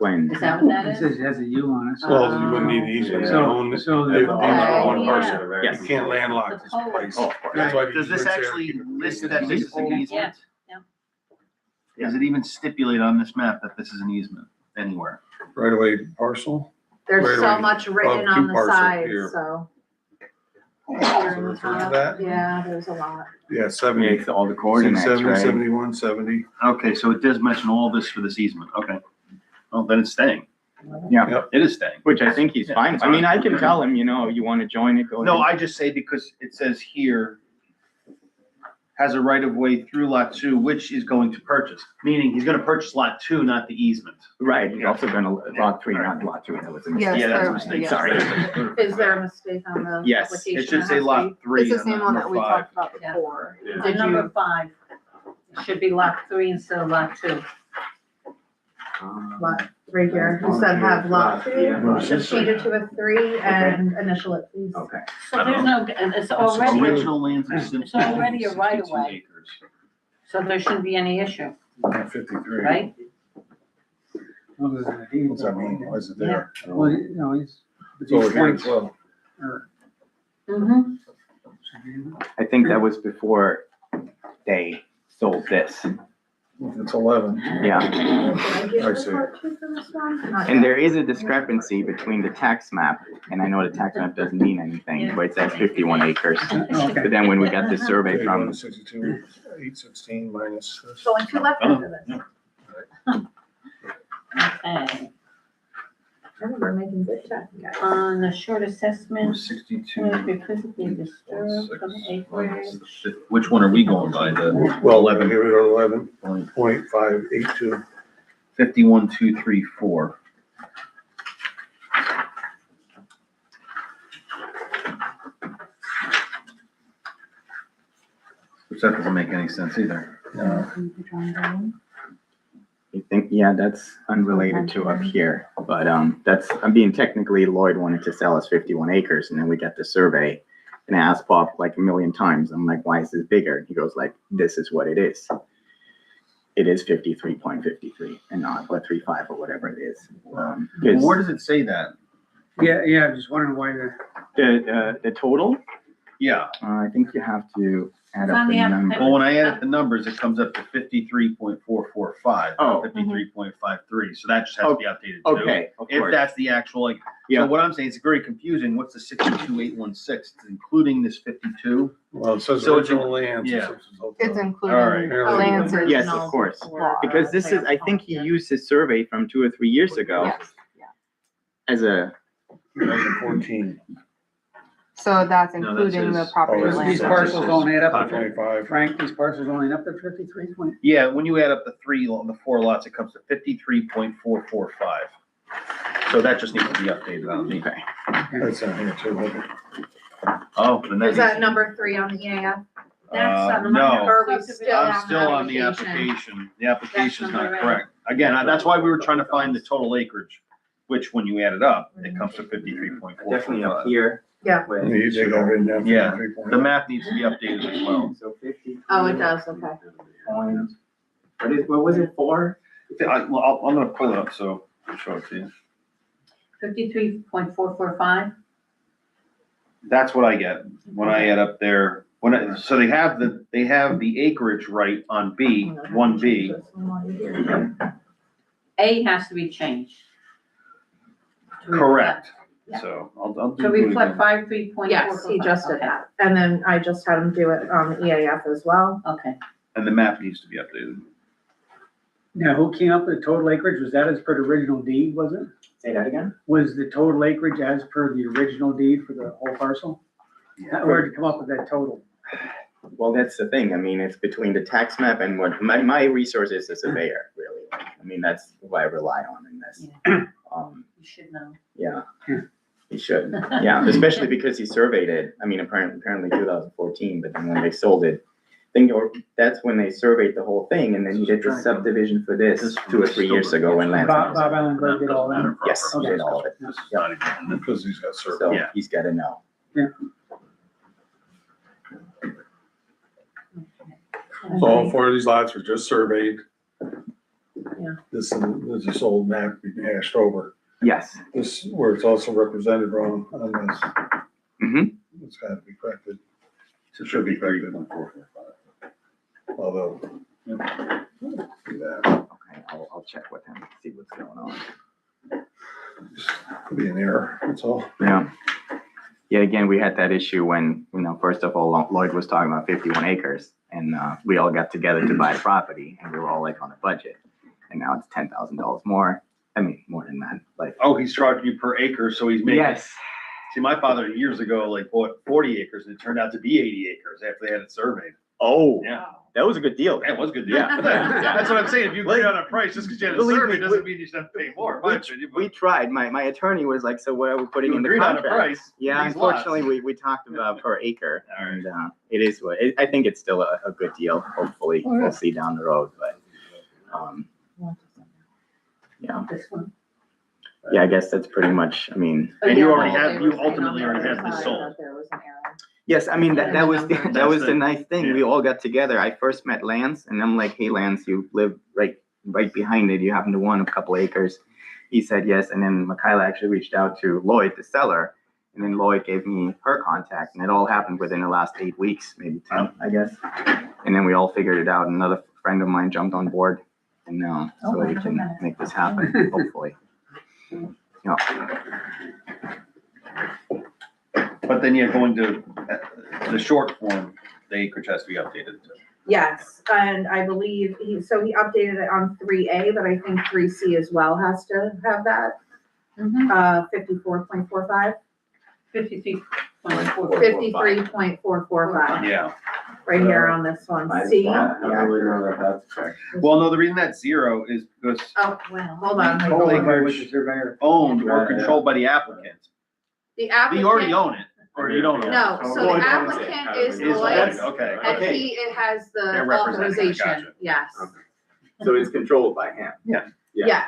Is that what that It is? says it has a U on it. so- Well, you wouldn't need these, they So, own, so they the, own one Yeah. parcel. Yes. You can't landlock this place. Oh, of course. That's why the Does this easement's there. actually list that this is an Yeah, easement? yeah. Does it even stipulate on this map that this is an easement anywhere? Right away parcel? There's Right so away much written above two on the parcel sides, here. so. So refer to that? Yeah, there's a lot. Yeah, Yeah, 70, it's all the coordinates, 70, right? 71, 70. Okay, so it does mention all this for this easement, okay. Well, then it's staying. Yeah. It is staying. Which I think he's Yeah, fine. it's I mean, fine. I can tell him, you want to join it, go No, ahead. I just say because it says here, has a right of way through lot 2, which is going to purchase, meaning he's gonna purchase lot 2, not the easement. Right, he's also gonna, lot 3, not lot 2, that was a Yes, mistake. Yeah, that's a there- mistake. yes. Sorry. Is there a mistake on the Yes, application? It should that say has to lot be- 3. It's the and same not one that number we 5. talked about Yeah. before. On Did number you, 5, it should be lot 3 instead of lot 2. lot, right here, you said have lot Yeah. 2, just change it to a 3 and initial it, please. Okay. So there's no, and it's already, Original lands of Simpson. It's already a right of 62 way. acres. so there shouldn't be any issue, 53. right? well, there's a deed. What's that mean? Why is it there? Well, he's. It's over these here points as well. are- Mm-hmm. I think that was before they sold this. It's 11. Yeah, Did I give I the see. part 2 for this one? Not and yet. there is a discrepancy between the tax map, and I know the tax map doesn't mean anything, but it says 51 acres. Okay. But then when we got this survey Okay, from, 62, 816 minus this. There's only 2 left after this. Okay, Remember, making good check, guys. on the short assessment, 62. to be physically disturbed from acreage. Which one are we going by? The Well, 11, here we go, 11.582. 51,234. Which that doesn't make any sense either. you think, yeah, that's unrelated to up here. But, technically Lloyd wanted to sell us 51 acres, and then we got the survey. And I asked Bob like a million times, I'm like, why is this bigger? He goes like, this is what it is. It is 53.53 and not 35 or whatever it is. Well, 'Cause where does it say that? Yeah, I'm just wondering why the, the total, Yeah, I think you have to add It's up on the the number. well, when I add up the numbers, it comes up to 53.445, Oh. 53.53, so that just has to be updated too. Okay, of If course. that's the actual, like, Yeah. so what I'm saying, it's very confusing, what's the 62,816, it's including this 52? Well, it says So it's- original lands. yeah. It's All including right. Lance's. Yes, of course. Because this is, I think he used his survey from 2 or 3 years ago Yes, as a, 2014, So that's No, that including the says- property Oh, these line. this- parcels don't add up to 525. Frank, these parcels only add up to 53 point. Yeah, when you add up the 4 lots, it comes to 53.445. So that just needs to be updated on me. okay. That's in here too. look. Oh, then Is that number 3 on the EAF? That's on the No. minor Or are we subdivision. still I'm on still on the application. The application's not correct. Again, that's why we were trying to find the total acreage, which when you add it up, it comes to 53.445. Definitely up here. Yeah. where- They got written down. Yeah. 53. The map needs to be updated as well. So 50. Oh, it does, okay. What was it for? Well, I'm gonna pull it up, so I'll show it to you. 53.445, That's what I get when I add up their, so they have the acreage right on B, 1B. A has to be changed. To Correct. Yeah. So I'll do To it reflect again. 53.445. Yes, he just did that. And then I just had him do it on the EAF as well. Okay, And the map needs to be updated. Now, who came up with the total acreage? Was that as per the original deed, was it? Say that again? Was the total acreage as per the original deed for the whole parcel? Where did you come up with that total? Well, that's the thing. I mean, it's between the tax map and what, my resource is the surveyor, really. I mean, that's who I rely on in this. you should know. Yeah, he should. Yeah, especially because he surveyed it. I mean, apparently 2014, but then when they sold it, that's when they surveyed the whole thing, and then he did the subdivision for this 2 or 3 years ago when Lance. Bob Ellenberg did all that? Yes, he did all of it. This is not even- Because he's got survey. So Yeah. he's gotta know. So all 4 of these lots were just surveyed. This is old map we hashed over. Yes. This, where it's also represented wrong on this. Mm-hmm. It's gotta be corrected. It should be corrected. Although. Do that. Okay, I'll check with him, see what's going on. Could be an error, that's all. Yeah. Yeah, again, we had that issue when, first of all, Lloyd was talking about 51 acres and we all got together to buy the property and we were all like on a budget. And now it's $10,000 more. I mean, more than that, like. Oh, he's charging you per acre, so he's making. Yes. See, my father years ago, like bought 40 acres and it turned out to be 80 acres after they had it surveyed. Oh, Yeah. that was a good deal. That was good. Yeah. That's what I'm saying. If you agree on a price, just because you had a Believe survey me, doesn't mean you should have to pay more. in my opinion, but We tried. My attorney was like, so what are we putting you in the agreed on a contract? price. Yeah, These lots. unfortunately, we talked about per acre, All right. and it is what, I think it's still a good deal, hopefully, Oh, yeah. we'll see down the road, but, yeah, This one. yeah, I guess that's pretty much, I mean, And you Yeah, already they have, were you saying on ultimately the already other have this side sold. that there was an error. yes, I mean, that was, Yeah. that was the That's nice thing, we all got together, I first met Lance, and I'm like, hey, Lance, you live right behind it, you happen to want a couple acres. He said yes, and then Michaela actually reached out to Lloyd, the seller, and then Lloyd gave me her contact, and it all happened within the last 8 weeks, maybe 10, I guess. And then we all figured it out, another friend of mine jumped on board, and now, so we can make this happen, hopefully. Yeah. But then you're going to, the short form, the acreage has to be updated too. Yes, and I believe he updated it on 3A, but I think 3C as well has to have that, 54.45, 53.4. 53.445, Yeah. right here on this one, C. Well, no, the reason that's 0 is because Oh, well, hold on. Whole Hold on, acreage. which is surveyor. owned or controlled by the applicant. The You already applicant, own it, or you don't own it? no, so the Lloyd owns it. applicant is Is Lloyd, Lloyd, okay. and it has the They're representing, authorization, gotcha. yes. So it's controlled by him. Yeah.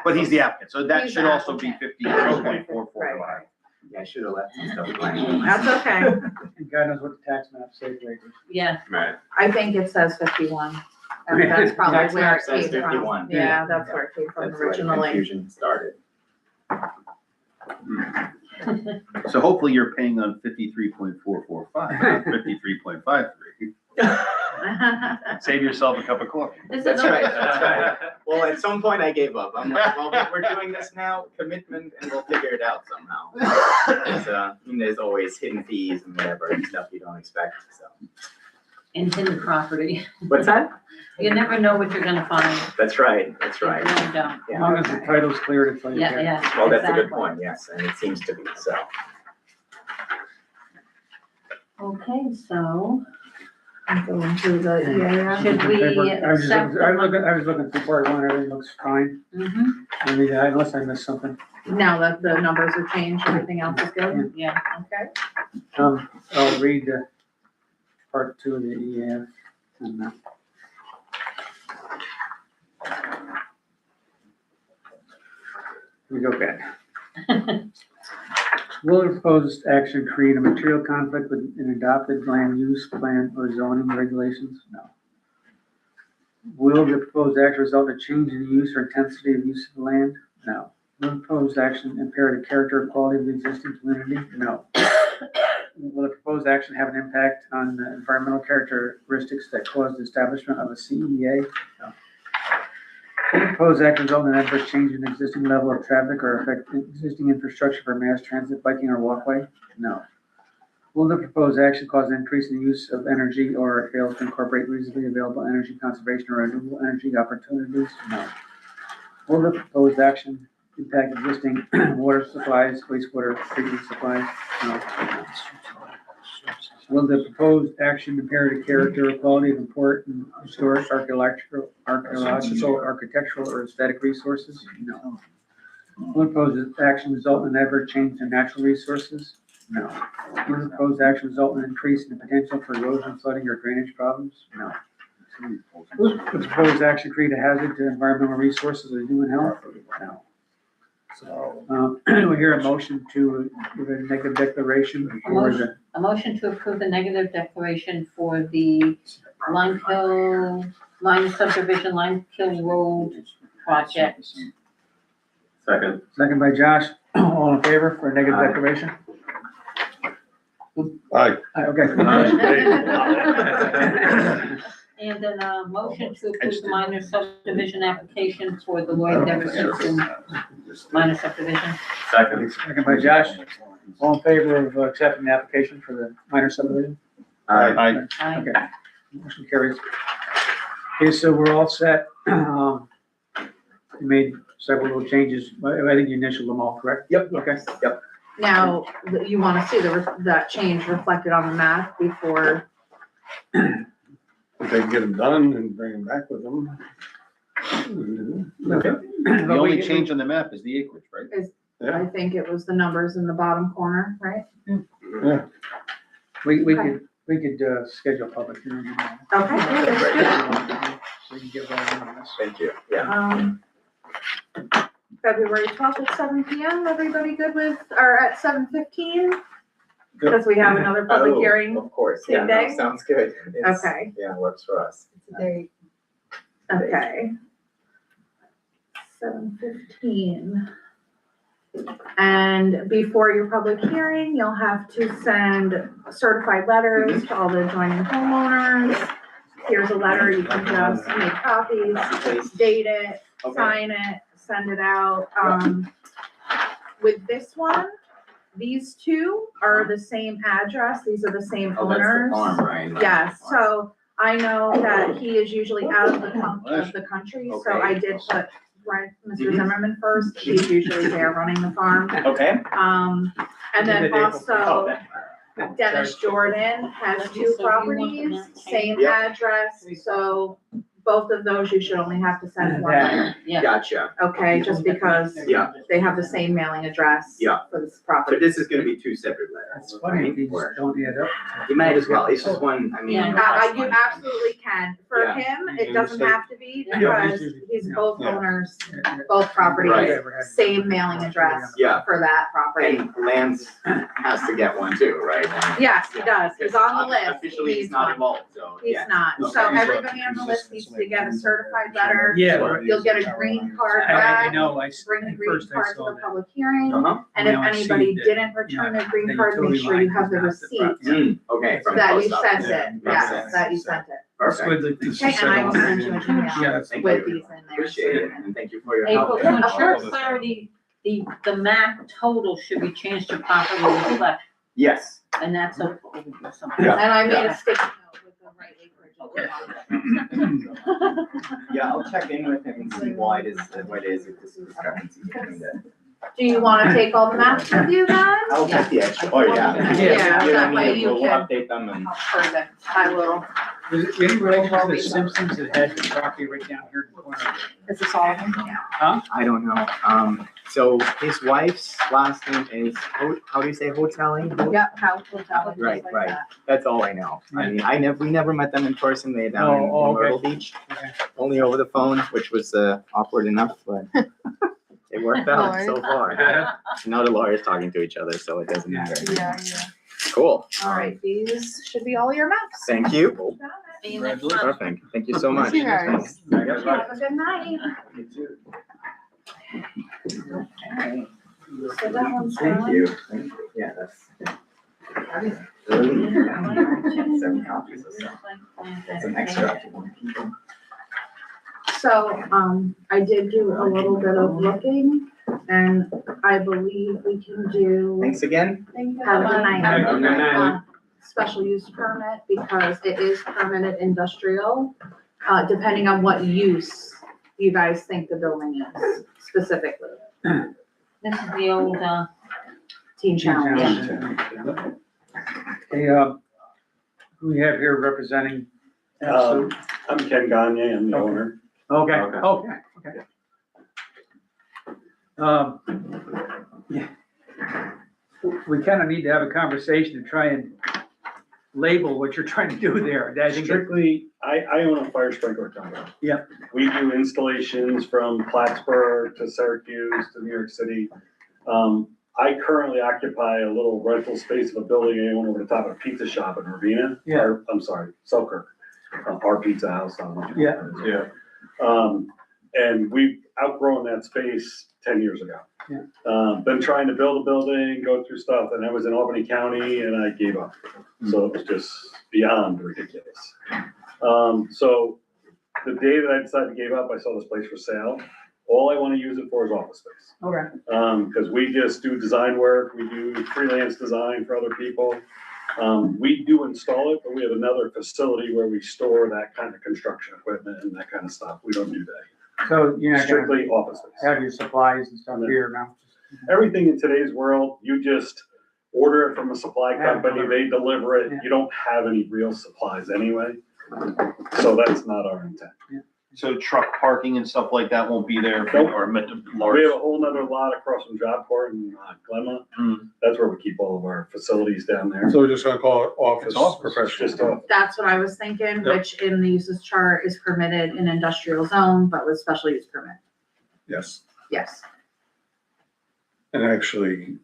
But he's the applicant, so that He's should the also be applicant. 53.445. Yeah, I should have left some stuff blank. That's okay, And God knows what the tax map says right here. Yeah, Right. I think it says 51, and that's probably Tax where map it says came from. 51. Yeah, that's where it came from That's where the originally. confusion started. So hopefully you're paying on 53.445, not 53.53. Save yourself a cup of coffee. this is That's right, always, that's right. Well, at some point I gave up. I'm like, well, we're doing this now, commitment, and we'll figure it out somehow. There's always hidden fees and whatever, and stuff you don't expect, so. and hidden property. What's that? You never know what you're gonna find. That's right, that's You right. really don't. As long as the title's clear, it's like. Yeah, yeah. Well, that's a good exactly. point, yes, and it seems to be, so. Okay, so Going through the EAF. should we I was accept? looking through part one, everything looks fine. Mhm, I mean, unless I missed something. Now that the numbers are changed, everything else is good, yeah. okay? I'll read part two of the EAF. And, Here we go, Ben. Will the proposed action create a material conflict with an adopted land use plan or zoning regulations? No. Will the proposed action result in a change in the use or intensity of use of the land? No. Will the proposed action impair the character or quality of the existing community? No. Will the proposed action have an impact on the environmental characteristics that caused the establishment of a CEA? No. Will the proposed action result in an adverse change in the existing level of traffic or affect existing infrastructure for mass transit, biking, or walkway? No. Will the proposed action cause an increase in the use of energy or fail to incorporate reasonably available energy conservation or renewable energy opportunities? No. Will the proposed action impact existing water supplies, wastewater treatment supplies? No. Will the proposed action impair the character or quality of important historic, archaeological, architectural, or aesthetic resources? No. Will the proposed action result in an adverse change in natural resources? No. Will the proposed action result in an increase in the potential for erosion, flooding, or drainage problems? No. Will the proposed action create a hazard to environmental resources or human health? No. So, we hear a motion to give a negative declaration for the, A motion to approve the negative declaration for the Line subdivision, Line Road project. Second. Second by Josh, all in favor for a negative Aye. declaration? Aye. Aye, okay. And then a motion to approve the minor subdivision application for the Lloyd Dever Simpson minor subdivision. Second. Second by Josh, all in favor of accepting the application for the minor subdivision? Aye. Aye. Okay, motion carries. Okay, so we're all set. You made several little changes, I think you initialed them all, correct? Yep. Okay. Now, you wanna see that change reflected on the map before, If they can get them done and bring them back with them. Okay. The only change on the map is the acreage, right? I think it was the numbers in the bottom corner, right? Yeah. We could schedule a public hearing. on that. Okay, yeah, let's do that. So we can get right on this. Thank you. February 12th at 7 PM, everybody good with, or at 7:15? Because we have another public hearing. Of course, Same yeah, no, day? sounds good. It's- Okay. Yeah, works for us. Okay. 7:15. And before your public hearing, you'll have to send certified letters to all the adjoining homeowners. Here's a letter, you can just make copies, date it, sign it, send it out. With this one, these two are the same address, these are the same owners. right? Yes, so I know that he is usually out of the country, so I did put Mr. Zimmerman first. He's usually there running the farm. Okay. And then also Dennis Jordan has two properties, same address, so both of those you should only have to send one letter. Yeah. Gotcha. Okay, just because Yeah. they have the same mailing address. Yeah. For this So property. this is gonna be two separate letters. It's funny, if you just don't add up. You might as well, it's just one, I mean. Yeah. You absolutely can. For Yeah. him, it doesn't have to be Yeah. because he's both Yeah. owners, both properties, Right. same mailing address Yeah. for that property. And Lance has to get one too, right? Yes, he does. He's on the list. Officially, he's He's not one. involved, so. He's yeah. not. So Okay. everybody on the list needs to get a certified letter. Yeah. You'll get a green card I back. know, Bring the green first I card to saw the that. public hearing. Uh-huh. And if Now I see anybody that, didn't return their green the card, make utility sure you line have is the not the receipt property. Okay, from the that you post sent office. it. Makes Yes, sense. that you sent it. It's Perfect. good that this is Okay, and I will settled. send you an Yeah, email Thank with you. these in there. Appreciate it, and thank you for your April, help. for clarity, the map total should be changed to properly reflect, Yes. and that's a. Yeah. And I made a sticky note with the right acreage on the bottom. Yeah, I'll check in with him and see why it is if this discrepancy between the. Do you wanna take all the maps with you then? I'll take the extra, oh, yeah. Yeah, You know that me, way you we'll can- update them and. Perfect, I will. Is it any relation to the Simpsons that had the property right down here in the corner? Is this all of them? I don't know. So his wife's last name is, how do you say hoteling? Yep, house, hotel. Right, right. That's all I know. I mean, we never met them in person. They're down in Oh, okay. Myrtle Beach. Okay. Only over the phone, which was awkward enough, but it worked out so far. Now the lawyers talking to each other, so it doesn't matter. Yeah. Cool. All right, these should be all your maps. Thank you. See you next month. Perfect. Thank you so much. See you guys. Have a good night. So that one's Thank done. you. Yeah, that's. Seven copies of stuff. That's an extra. So, I did do a little bit of looking, and I believe we can do. Thanks again. Have a good night. Have a good night. Special use permit, because it is permitted industrial, depending on what use you guys think the building is specifically. This is the old, Teen Challenge. Hey, who we have here representing? I'm Ken Gagne, I'm the owner. Okay, Okay. okay. Yeah. We kind of need to have a conversation to try and label what you're trying to do there. I think that- Strictly, I own a fire sprinkler company. Yeah. We do installations from Plattsburgh to Syracuse to New York City. I currently occupy a little rental space of a building I own over the top of a pizza shop in Ravenna. Yeah. Or, I'm sorry, Selkirk, our pizza house. Yeah. Yeah. And we've outgrown that space 10 years ago. Yeah. Been trying to build a building, go through stuff, and I was in Albany County and I gave up. So it was just beyond ridiculous. So the day that I decided to give up, I saw this place for sale. All I want to use it for is office space. Okay. Because we just do design work, we do freelance design for other people. We do install it, but we have another facility where we store that kind of construction equipment and that kind of stuff. We don't do that. So you're not gonna Strictly office space. have your supplies and stuff here now? Everything in today's world, you just order it from a supply Yeah, company, deliver. they deliver it. Yeah. You don't have any real supplies anyway. So that's not our intent. So truck parking and stuff like that won't be there Nope. or meant to We large? have a whole nother lot across from Jobport and Glenmont. Hmm. That's where we keep all of our facilities down there. So we're just gonna call it office It's office. professional. Just off. That's what I was thinking, Yep. which in the uses chart is permitted in industrial zone, but with special use permit. Yes, Yes. and actually,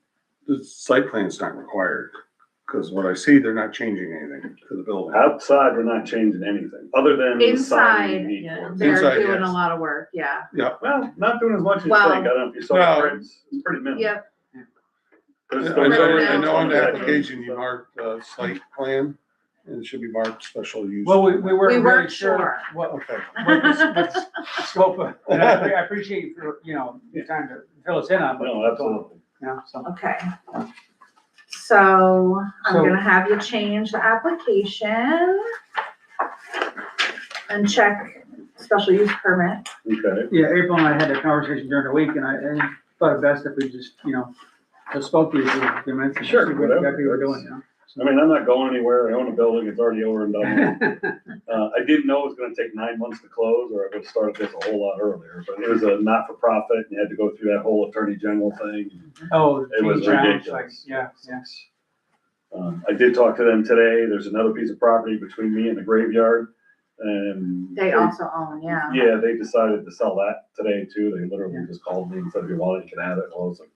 the site plan's not required, because what I see, they're not changing anything to the building. Outside, we're not changing anything, other than the sign we Inside, need yeah. for it. They're Inside, doing yes. a lot of work, yeah. Well, not doing as much as you Well- think. I don't know if you saw Well- it, it's pretty minimal. Yep, There's I still- know on the Yeah. application, you marked, site plan, and it should be marked special use. Well, we We weren't really weren't sure sure. what Okay. what's the scope of, and I appreciate you for, your time to fill us in on. what's No, going on, absolutely. So, okay. So I'm So- gonna have you change the application and check special use permit. Okay. yeah, April and I had a conversation during the week, and I thought it best if we just, just spoke to you for a few minutes. and Sure, see what whatever. exactly we're doing, I mean, I'm not going anywhere. I own a building. It's already over and done. I didn't know it was gonna take 9 months to close, or I would have started this a whole lot earlier, but it was a not-for-profit, and you had to go through that whole attorney general thing. Oh, It was change rounds, ridiculous. yeah. I did talk to them today. There's another piece of property between me and the graveyard, and. They also own, yeah. Yeah, they decided to sell that today too. They literally just called me and said, if you want it, you can have it. Well, I was like,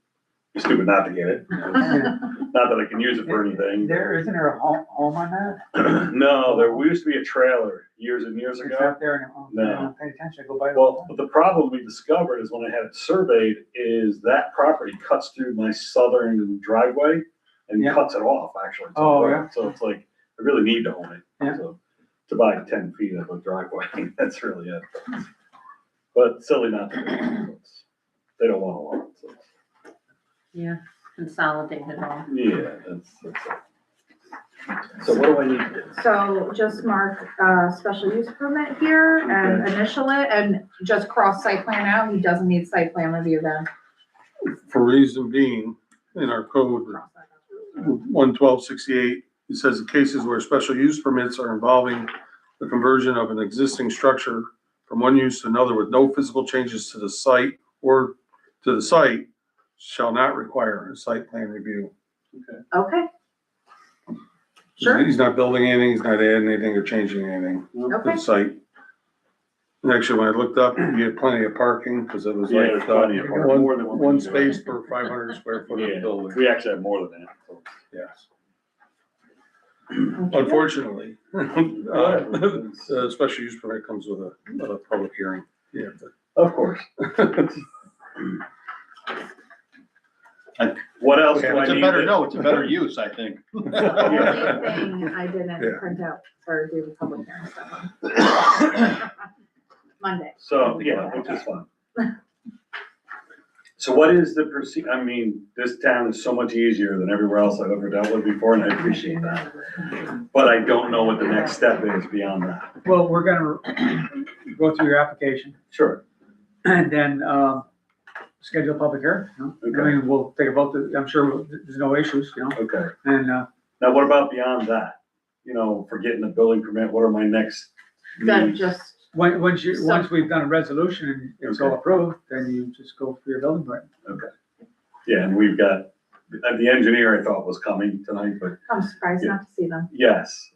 you're stupid not to get it. Not that I can use it for anything. Isn't there a home on that? No, there used to be a trailer years and years It's ago. out there, and, No. I don't pay attention, I go by. Well, but the problem we discovered is when I had it surveyed is that property cuts through my southern driveway and Yeah. cuts it off actually. to the Oh, road. yeah. So it's like, I really need to own it. Yeah. So to buy 10 feet of a driveway, that's really it. But silly not to. Do it. They don't want a lot. So, Yeah, consolidate it all. yeah, that's it. So what do I need to do? So just mark, special use permit here and initial it and just cross site plan out. He doesn't need site plan review then. For reason being, in our code, 11268, it says in cases where special use permits are involving the conversion of an existing structure from one use to another with no physical changes to the site or to the site shall not require a site plan review. Okay. Sure. He's not building anything, he's not adding anything or changing anything to Okay. the site. And actually, when I looked up, you had plenty of parking, because it was Yeah, like, there's plenty of parking, more than what we one need. space per 500 square foot Yeah, of building. we actually have more than that. So. Yes. Okay. Unfortunately, the special use permit comes with a public hearing. Yeah. Of course. What else do I It's a need? better, no, it's a better use, I think. Only thing I didn't Yeah. print out or do the public hearing stuff on. Monday. So, yeah, which is fun. So what is the I mean, this town is so much easier than everywhere else I've ever dealt with before, and I appreciate that. But I don't know what the next step is beyond that. Well, we're gonna go through your application Sure. and then, schedule a public hearing, I Okay. mean, we'll take a vote, I'm sure there's no issues, Okay. and, Now, what about beyond that? You know, for getting a building permit, what are my next Then needs? just, once we've done a resolution and it's all Okay. approved, then you just go for your building permit. Yeah, and we've got, the engineer I thought was coming tonight, but I'm surprised not to see them. yes.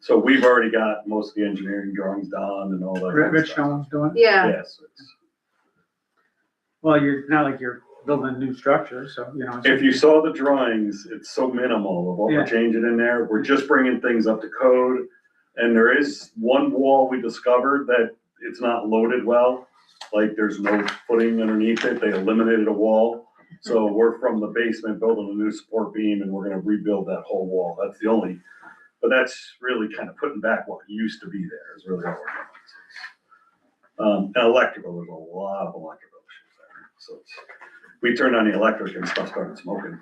So we've already got most of the engineering drawings done and all that. kind of Rich stuff. Nolan's doing it. Yeah, Yes. Well, you're not like you're building a new structure, so, If you saw the drawings, it's so minimal of what Yeah. we're changing in there. We're just bringing things up to code. And there is one wall we discovered that it's not loaded well. like there's no footing underneath it. They eliminated a wall. So we're from the basement building a new support beam and we're gonna rebuild that whole wall. That's the only, but that's really kind of putting back what used to be there is really all we're doing. And electrical, there's a lot of electrical issues there. So we turned on the electric and stuff started smoking.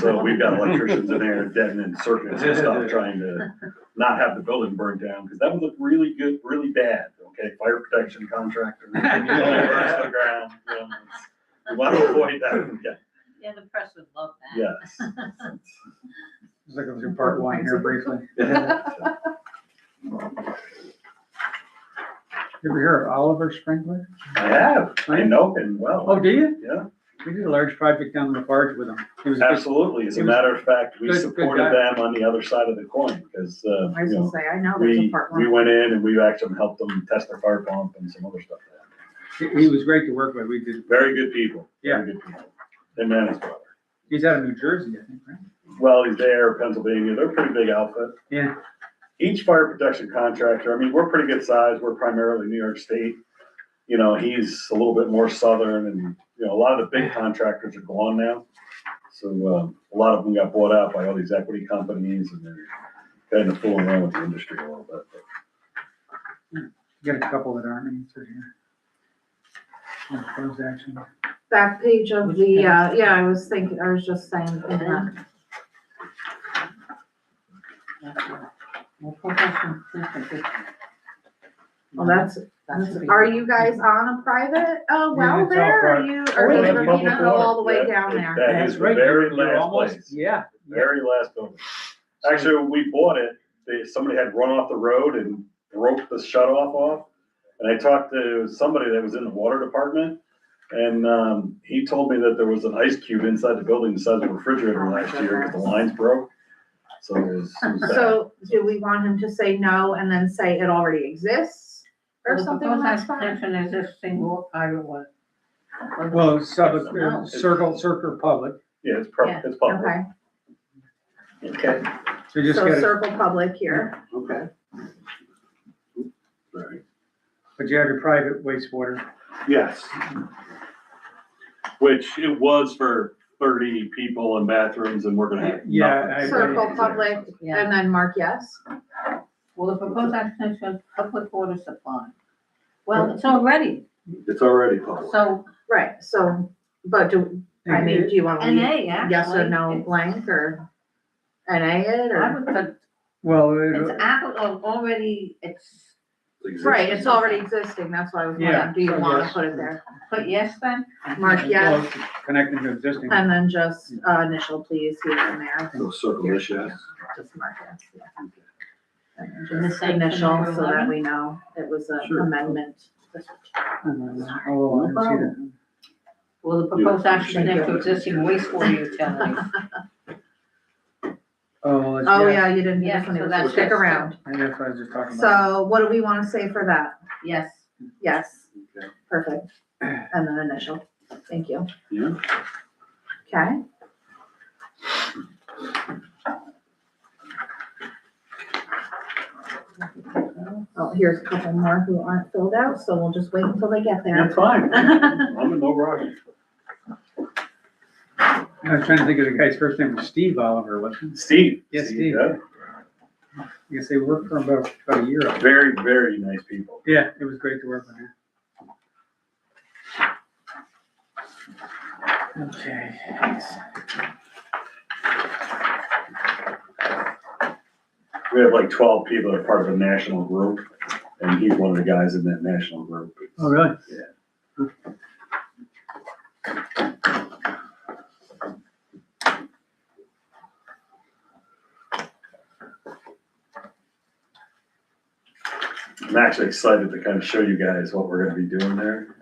So we've got electricians in there deadening circuits and stuff, trying to not have the building burned down, because that would look really good, really bad, okay? Fire protection contractor, burns to the ground, you know, we want to avoid that, yeah, Yeah, the press would love that. yes. It's like it was in part one here briefly. You ever hear of Oliver Sprinkler? I have, I know him well. Oh, do you? Yeah, We did a large project down in Lafarge with him. It was a good- absolutely. As a He was matter of fact, we good supported guy. them on the other side of the coin, because, I was you gonna know, say, I know there's a part we one. went in and we actually helped them test their fire pump and some other stuff. He was great to work with. We did, Very good people. Yeah. Very good people. Him and his brother. he's out of New Jersey, I think, right? Well, he's there, Pennsylvania. They're a pretty big outfit. Yeah. Each fire protection contractor, I mean, we're pretty good size. We're primarily New York State. You know, he's a little bit more southern and, you know, a lot of the big contractors are gone now. So, a lot of them got bought out by all these equity companies and they're kind of fooling around with the industry a little bit. But Got a couple that aren't answered here. Closed action. Back page of Which the, page? yeah, I was just saying, that. Well, professional, well, that's, that should be- are you guys on a private, Yeah, well it's all there, or private. you, Oh, or yeah, does it's it public not go all the way water. down That- there? That is the very You're last almost- place. Yeah. Very last building. Actually, when we bought it, somebody had run off the road and broke the shut off. And I talked to somebody that was in the water department, and, he told me that there was an ice cube inside the building the size of a refrigerator last year because the lines broke. So it was bad. So do we want him to say no and then say it already exists or Well, something the on that proposed spot? extension is this single private one. Well, so, No. circle public. Yeah, it's Yeah. public. Okay, Okay. So just so get it, circle public here. Okay. Right. but you have your private wastewater. Yes. Which it was for 30 people and bathrooms and we're gonna have Yeah, nothing. I- Circle public Yeah, and then mark yes. well, the proposed extension of public water supply. Well, it's already, It's already public. so Right, so, but do, I mean, do you want to leave NA, actually. yes or no blank or NA it I or? would put, Well, it's already, it's, Right, it's already existing, that's why I was Yeah, wondering, do you so want to yes. put it there? put yes then? Mark yes, well, connecting to existing. and then just initial please here and there. So circle this, yes. Just mark yes, yeah. And then And the just same for initial number so that 11? we know it was an Sure. amendment. Oh, I didn't see that. Will the proposed action connect to existing wastewater utilities? Oh, it's Oh, yes. yeah, you didn't, Yeah, this one, so it that's was stick yes. around. And that's what I was just talking about. So what do we want to say for that? Yes. Yes, Okay. perfect. And then initial, thank you. Yeah. Okay. Oh, here's a couple more who aren't filled out, so we'll just wait until they get there. That's fine. I'm in no rush. I was trying to think of the guy's first name was Steve Oliver, wasn't it? Steve. Yes, Steve. Yeah. I guess they worked for him about a year ago. Very, very nice people. Yeah, it was great to work with him. Okay. We have like 12 people that are part of a national group, and he's one of the guys in that national group. Oh, really? Yeah. I'm actually excited to kind of show you guys what we're gonna be doing there.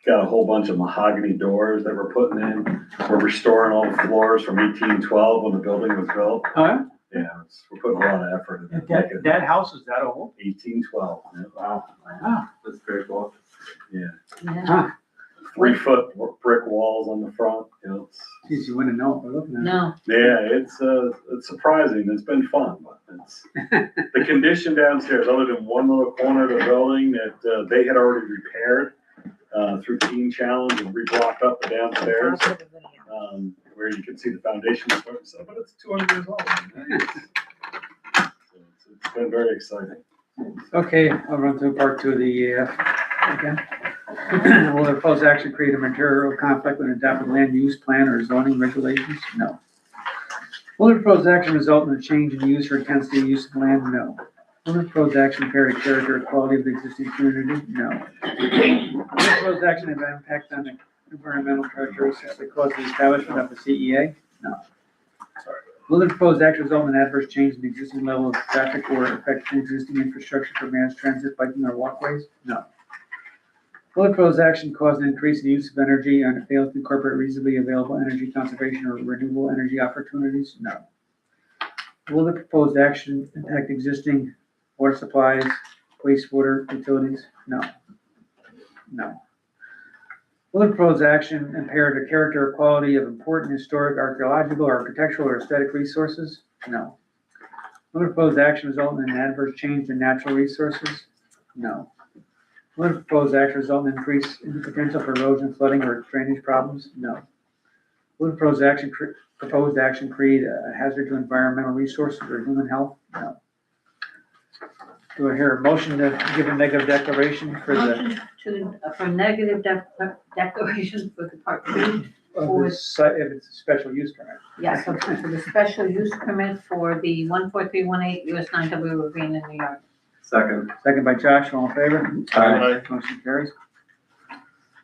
Got a whole bunch of mahogany doors that we're putting in. We're restoring all the floors from 1812 when the building was built. Oh, yeah? Yeah, we're putting a lot of effort in it. That house is that old? 1812. Yeah. Wow. That's very cool. Yeah, Yeah. 3-foot brick walls on the front, you know, Geez, you wouldn't know if we're looking at it. No, yeah, it's surprising, it's been fun, but it's, the condition downstairs, other than one little corner of the building that, they had already repaired, through Teen Challenge and reblocked up the downstairs, where you can see the foundation start, so, but it's 200 years old. So it's been very exciting. Okay, I'll run through part two of the EAF again. Will the proposed action create a material conflict with adopted land use plan or zoning regulations? No. Will the proposed action result in a change in use or intensity of use of land? No. Will the proposed action impair the character or quality of the existing community? No. Will the proposed action have an impact on the environmental characteristics that cause the establishment of the CEA? No. Will the proposed action result in an adverse change in the existing level of traffic or affect the existing infrastructure for mass transit, biking, or walkways? No. Will the proposed action cause an increase in the use of energy and it fails to incorporate reasonably available energy conservation or renewable energy opportunities? No. Will the proposed action impact existing water supplies, wastewater utilities? No. No. Will the proposed action impair the character or quality of important historic, archaeological, architectural, or aesthetic resources? No. Will the proposed action result in an adverse change in natural resources? No. Will the proposed action result in an increase in the potential for erosion, flooding, or drainage problems? No. Will the proposed action create a hazard to environmental resources or human health? No. Do I hear a motion to give a negative declaration for the Motion for negative declaration for the part two. if it's a special use permit? Yeah, so for the special use permit for the 14318 US 9W Ravine in New York. Second. Second by Josh, all in favor? Aye. Motion carries.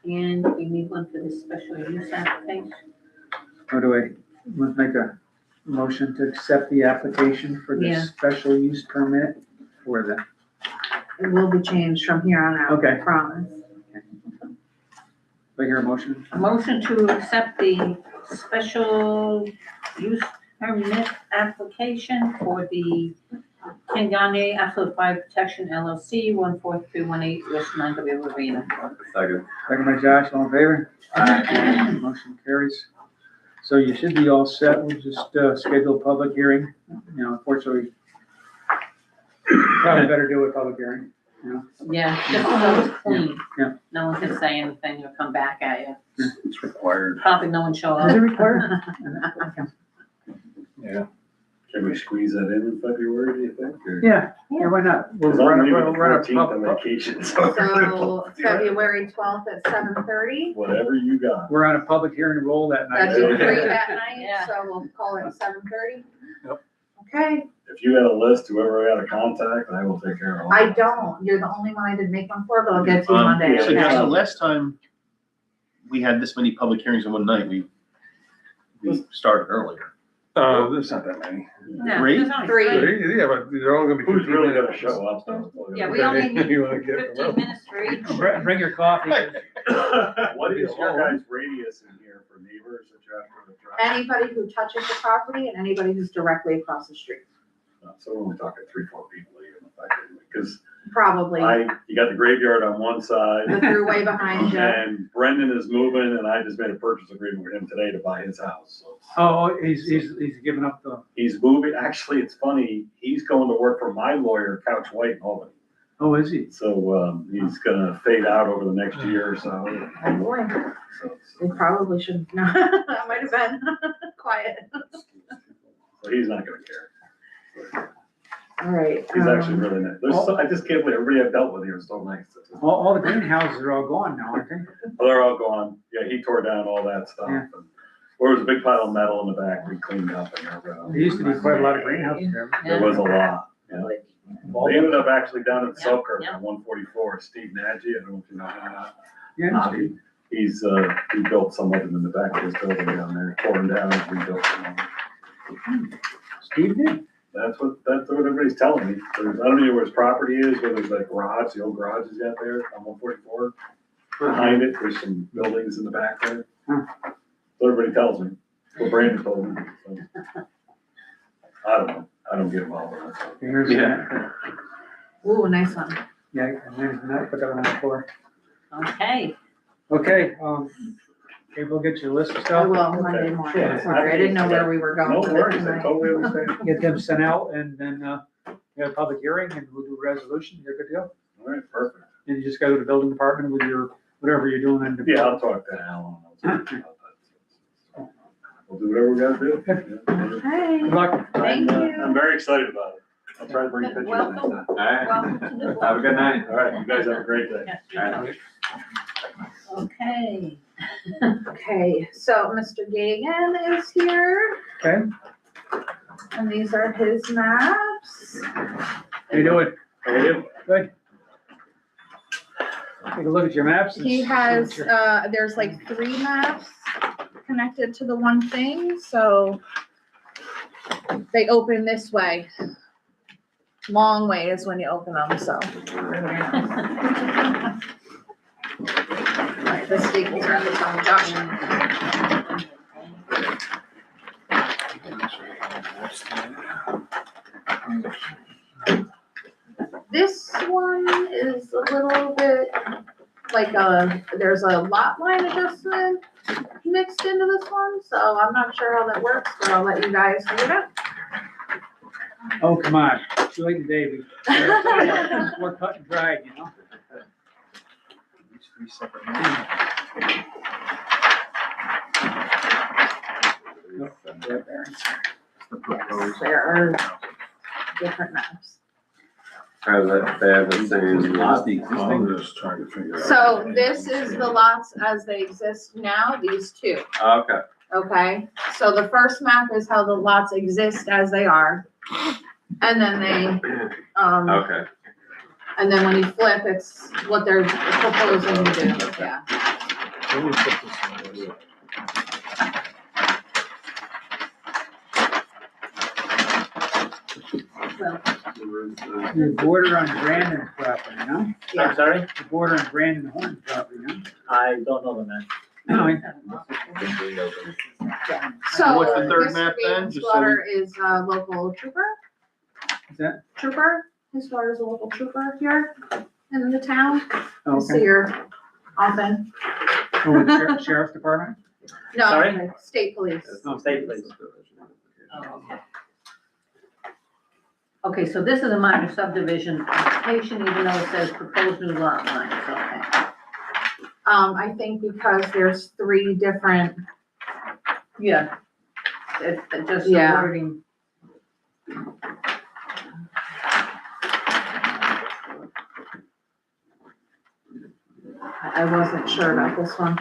And we need one for the special use application. Or do I, let's make a motion to accept the application for the Yeah. special use permit for the, It will be changed from here on out, I Okay. promise. do I hear a motion? A motion to accept the special use permit application for the Kingani Affluent Fire Protection LLC 14318 US 9W Ravine. Second. Second by Josh, all in favor? Motion carries. So you should be all set. We'll just schedule a public hearing. You know, unfortunately, probably better do a public hearing, you know? Yeah, just so it's clean. Yeah. No one can say anything or come back at you. It's required. Probably no one show Is it up. required? Can we squeeze that in February, do you think? Or- Yeah, yeah, why not? We'll Cause I'm run leaving a, the we'll run a 14th on pub- vacation, so. So February 12th at 7:30. Whatever you got. we're on a public hearing roll that night. That'd be free that night, Yeah. so we'll call it 7:30. Yep. Okay, If you got a list, whoever I got to contact, I will take care of all. I that. don't, you're the only one I didn't make one for, but I'll get to you Monday, yeah, So okay? just the last time we had this many public hearings in one night, we started earlier. There's not that many. No, Three? there's only Three. Yeah, but they're all gonna be Who's 15 really minutes. gonna show up though? Yeah, we only need You wanna get 15 minutes for each. Bring your coffee. What is your guys' radius in here for neighbors that you have to address? Anybody who touches the property and anybody who's directly across the street, So we're only talking 3-4 people even effectively, because probably. you got the graveyard on one side. The throughway behind you. And Brendan is moving, and I just made a purchase agreement with him today to buy his house, so. Oh, he's giving up the, He's moving, actually, it's funny, he's going to work for my lawyer, Couch White in Albany. oh, is he? So, he's gonna fade out over the next year or so. Oh, boy. So We probably should, no, that might have been quiet. so he's not gonna care. All right. He's actually really nice. I just can't believe everybody I've dealt with here is so nice. All the greenhouses are all gone now, aren't they? Well, they're all gone. Yeah, he tore down all that stuff. Yeah. And there was a big pile of metal in the back we cleaned up and There used to be quite a lot of greenhouses there. there was a lot. Yeah. They ended up actually down at Selkirk Yeah. on 144. Steve Nagy, I don't know if you know him or not. Yeah, Steve. He built some of them in the back of his building down there, tore them down and rebuilt them. Steve did. That's what everybody's telling me. I don't know where his property is, where there's like garage, the old garage he's got there on 144. Behind it, there's some buildings in the back there. Huh. So everybody tells me, well, Brandon told me. So. I don't know, I don't get involved in that. Here's that. Ooh, nice one. Yeah, and there's that, put that on the floor. Okay, Okay, okay, we'll get your list of I stuff. will Monday morning. Yeah. Sorry, I didn't know where we were going. No with it worries, I tonight. totally understand. Get them sent out and then, we have a public hearing and we'll do a resolution. You're good to go. All right, perfect. And you just go to the building department with your whatever you're doing in the. Yeah, I'll talk to Alan. We'll do whatever we gotta do. Okay, Good luck. thank you. I'm very excited about it. I'll try to bring pictures next Welcome. time. All right. Welcome to the Have a good night. All right, you guys have a great day. Yes, All right. Okay. Okay, so Mr. Gagan is here, Okay, and these are his maps. how you doing? How are you? Good. Take a look at your maps. and He see has, what you're- there's like 3 maps connected to the one thing, so they open this way. Long ways when you open them, so. Right, the staples are at the top, Josh. This one is a little bit like there's a lot line adjustment mixed into this one, so I'm not sure how that works, but I'll let you guys figure it out. Oh, come on, too late today, we're cut and dried, you know? There are different maps. They have the same lot. I'm just trying to figure out. So this is the lots as they exist now, these 2, Okay. okay? So the first map is how the lots exist as they are. And then they, Okay. and then when you flip, it's what they're proposing to do, yeah. Well, You border on Brandon's property, no? Yeah. Sorry, You border on Brandon Horn's property, no? I don't know the man. No, So What's the third Mr. map then? Gaten's Just so daughter is a local trooper. is that, His daughter's a local trooper here in the town. You see okay. her often. Oh, with Sheriff's Department? No, Sorry? like state police. Oh, State police. Okay, so this is a minor subdivision application, even though it says proposed new lot lines, okay. I think because there's 3 different, Yeah. It's just the Yeah. wording. I wasn't sure about this one.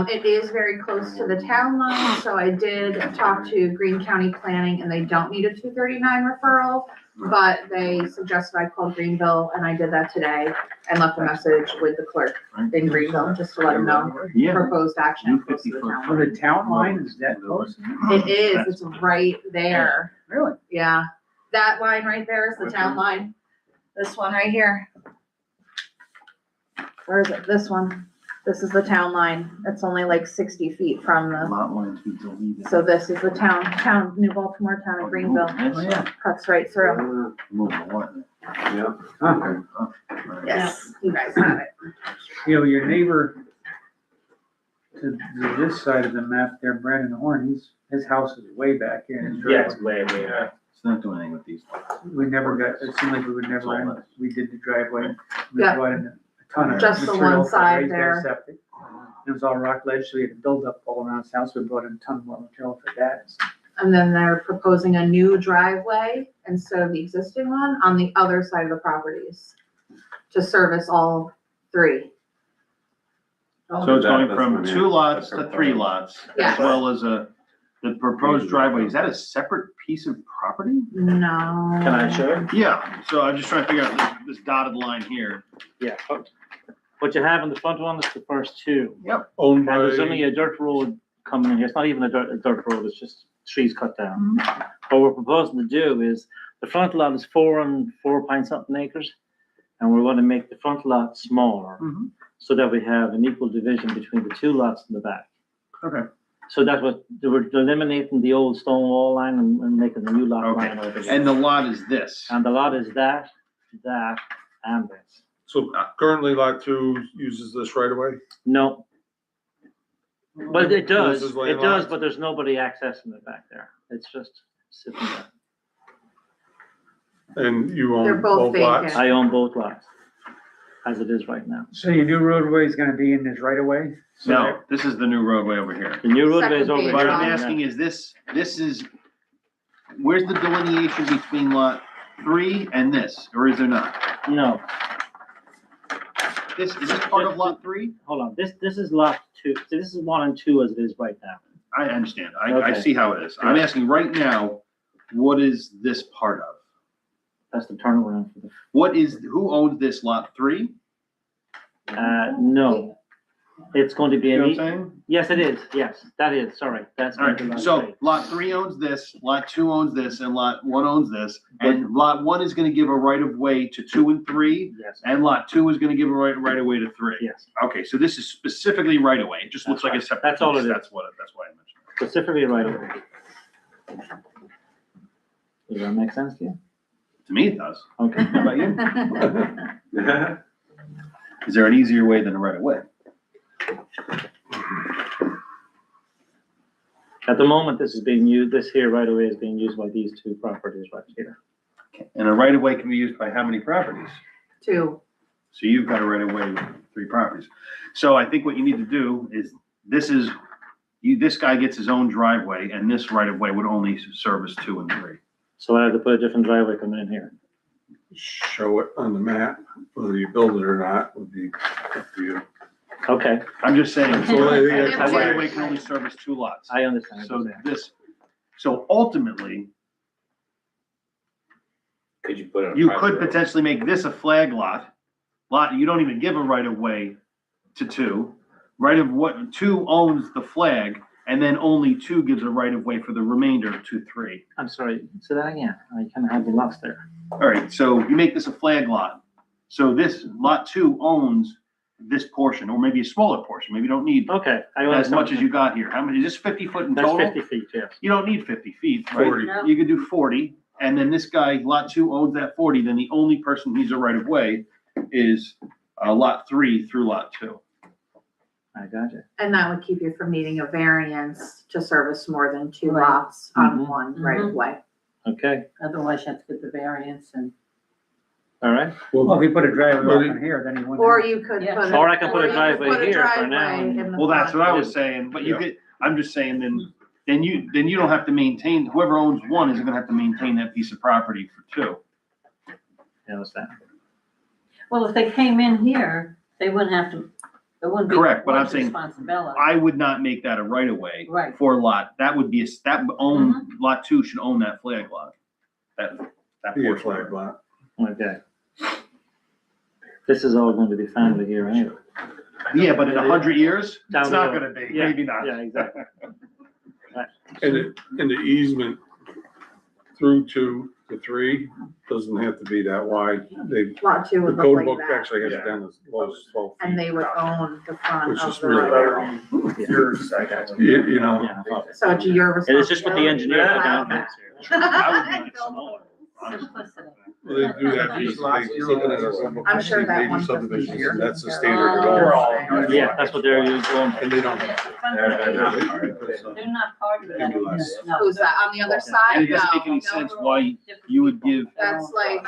It is very close to the town line, so I did talk to Greene County Planning and they don't need a 239 referral. But they suggested I call Greenville and I did that today and left a message with the clerk in Greenville, just to let them know Yeah. proposed action close to the town So line. the town line is that close? It is, it's right there. Really? Yeah, that line right there is the town line. This one right here. Where is it? This one. This is the town line. It's only like 60 feet from the, Lot lines be deleted. so this is the town, New Baltimore, town of Greenville. Oh, yeah. Cuts right through. Move the one. Yeah. Huh. Yes, you guys have it. You know, your neighbor to this side of the map there, Brandon Horn, his house is way back here. in his Yeah, it's driveway. way, way. It's not doing anything with these lots. We never got, it seemed like we would never, end. We did the driveway. We Yeah. brought in a ton of Just the material one to side raise that there. septic. It was all rock ledge, so we had to build up all around his house. We brought in a ton more material for that. And then they're proposing a new driveway instead of the existing one on the other side of the properties to service all 3. So it's going That's from what it 2 is. lots That's to 3 lots, as Yes. well as the proposed driveway. Is that a separate piece of property? No. Can I show it? Yeah, so I'm just trying to figure out this dotted line here. Yeah. What you have in the front one is the first 2. Owned And by, there's only a dirt road coming in here. It's not even a dirt road, it's just trees cut down. What we're proposing to do is, the front lot is 4 and 4 point something acres. And we're going to make the front lot smaller, Mhm. so that we have an equal division between the 2 lots in the back. Okay. So that's what, we're eliminating the old stone wall line and making a new lot Okay. line over here. And the lot is this. And the lot is that, and this. so currently lot 2 uses this right away? No. Well, it does, This is it does, landlocked? but there's nobody accessing it back there. It's just sitting there. And you They're own both both lots? vacant. I own both lots. as it is right now. So your new roadway is gonna be in this right of way? No, this is the new roadway over here. The new roadway is over Second here. What I'm John. asking is this is, where's the delineation between lot 3 and this, or is there not? No, Is this part of lot 3? hold on, this is lot 2, so this is 1 and 2 as it is right now. I understand, I Okay. see how it is. I'm asking right now, what is this part of? That's the turnaround for Who owns this lot 3? no. It's going to be You know an, what I'm saying? yes, it is, yes, that is, sorry, that's. All going to be right, lot so three. lot 3 owns this, lot 2 owns this, and lot 1 owns this. And lot 1 is gonna give a right of way to 2 and 3, Yes, and lot 2 is gonna give a right of way to 3. yes, Okay, so this is specifically right of way. It just looks like a That's right. separate. That's all piece. it is. That's why I mentioned specifically right away. Does that make sense to you? it. To me, it does. Okay. How about you? Is there an easier way than a right of way? At the moment, this is being used, this here right away is being used by these two properties right here. And a right of way can be used by how many properties? 2. So you've got a right of way with 3 properties. So I think what you need to do is, this guy gets his own driveway, and this right of way would only service 2 and 3. So I have to put a different driveway coming in here. Show it on the map, whether you build it or not would be up to you. Okay, I'm just saying, So I think a that's- right of way can only service 2 lots. I understand. So ultimately, Could you put it? on you private could road? potentially make this a flag lot. You don't even give a right of way to 2. Right of what, 2 owns the flag, and then only 2 gives a right of way for the remainder to 3. I'm sorry, say that again. I kind of had you lost there. All right, so you make this a flag lot. So this lot 2 owns this portion, or maybe a smaller portion. Maybe you don't need Okay. I as understand. much as you got here. How many, is this 50 foot in That's total? 50 feet, yes. You don't need 50 feet, right? 40. No. You could do 40, and then this guy, lot 2 owns that 40, then the only person who needs a right of way is lot 3 through lot 2. I got you. And that would keep you from needing a variance to service more than 2 Right. lots on Mhm. one right of way. Okay, Otherwise, you have to get the variance and. all right. Well, if you put a driveway But up it- in here, then you wouldn't. Or have- you could Yeah. put. Or I can put a or you could driveway put a here for now. driveway in the Well, that's front. what I was saying, but you Yeah. could, I'm just saying, then you don't have to maintain, whoever owns 1 isn't gonna have to maintain that piece of property for 2. I understand. Well, if they came in here, they wouldn't have to, it wouldn't be. Correct, but I'm one's saying, Responsibility. I would not make that a right of way Right. for lot, that would be lot 2 should own that flag lot. That Be a portion. flag lot. Okay. This is all going to be family here anyway. Yeah, but in 100 years, Down it's the not road. gonna be, Yeah, maybe not. Yeah, exactly. And the easement through 2 to 3 doesn't have to be that wide. Lot 2 The would look code like book that, actually has it down as low as 12 feet. and they would own the front Which of is the really right of way. You know, Yeah, I thought- So it's your It is just what the responsibility. engineer put Wow. down. I would make it smaller. honestly. Simplicity. well, they do that because You're looking at a- I'm sure that major one doesn't subdivisions, here. and that's the Oh. standard. Yeah, that's what they're using. And they don't. They're not part of that. Maybe less. No. Who's that, on the other And side? it doesn't make No, any no. sense why you would give That's like,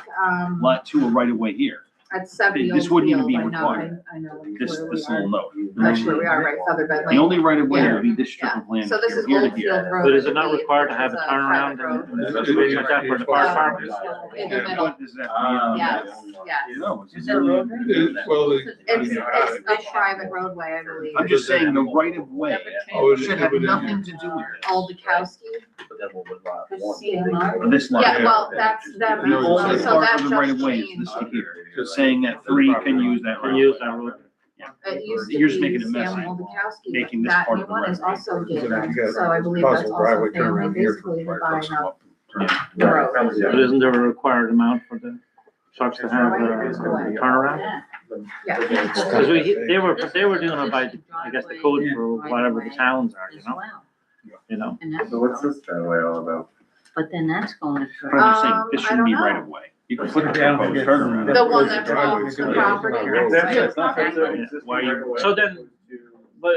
lot 2 a right of way here. at 70 This Old wouldn't even Field, be I know, required. I know This where we little are. note. That's where we are, right, Featherbed The Lane. only right of way Yeah. would be this strip of land. So this is here to Old here. Field Road. But is it I not believe, required to which have a is turnaround private and road. things like that for the fire department? In the Yeah, middle, what does that mean? yes, yes. No, it's Is there a road there? Well, It's a private roadway, I believe. I'm just saying the right of way should have nothing to do with this. Old Dukowski. Or this lot. Yeah, well, that's them. The only So part that of the right of just way is changed. this to here, just saying that 3 can use that right Can of use way. that road. It used to You're just be making it messy, Sam Oldakowski, making but this that part new of the one right is of way. also So different, you got so I believe that's possible also driveway family turnaround here. basically Right, buying doesn't up come up. the road. But isn't there a required amount for the trucks to have a turnaround? Yeah. Because they were doing it by, I guess, the code for whatever the towns are, you know? So what's this driveway all about? But then that's going to. But I'm just saying, this I shouldn't be don't right know. of way. You can put a Yeah, proposed it's- turnaround. The one that owns the property. Why you- So then, but,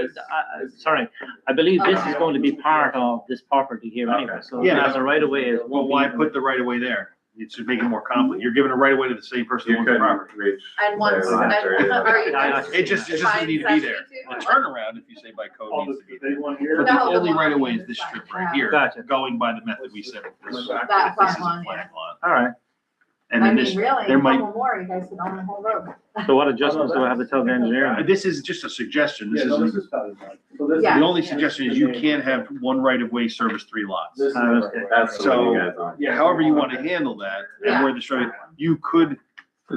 sorry, I believe this is going to be part of this property here anyway, so Yeah. as a right of way is. Well, why put the right of way there? It's just making it more complicated. You're giving a right of way to the same person who You owns the couldn't property. reach. And once, say lots or anything. are you Yeah, guys It just doesn't need to be there. fine The session turnaround, if you say by code, All needs the to be there. big one here. But the No, the only one right of on way the is this side. strip right Yeah. here, Gotcha. going by the method we said. This is That a front one, flag yeah. lot. All right. And I then mean, this, really, there a might, couple more, you guys could own the whole road. So what adjustments do I have to tell the engineer? this is just a suggestion. This Yeah, no, isn't, this is probably fine. So this is- Yeah. the only suggestion is you can't have one right of way service 3 lots. This is Okay. That's the So, one you guys want. Yeah, however you want to handle that, and Yeah. where the straight, you could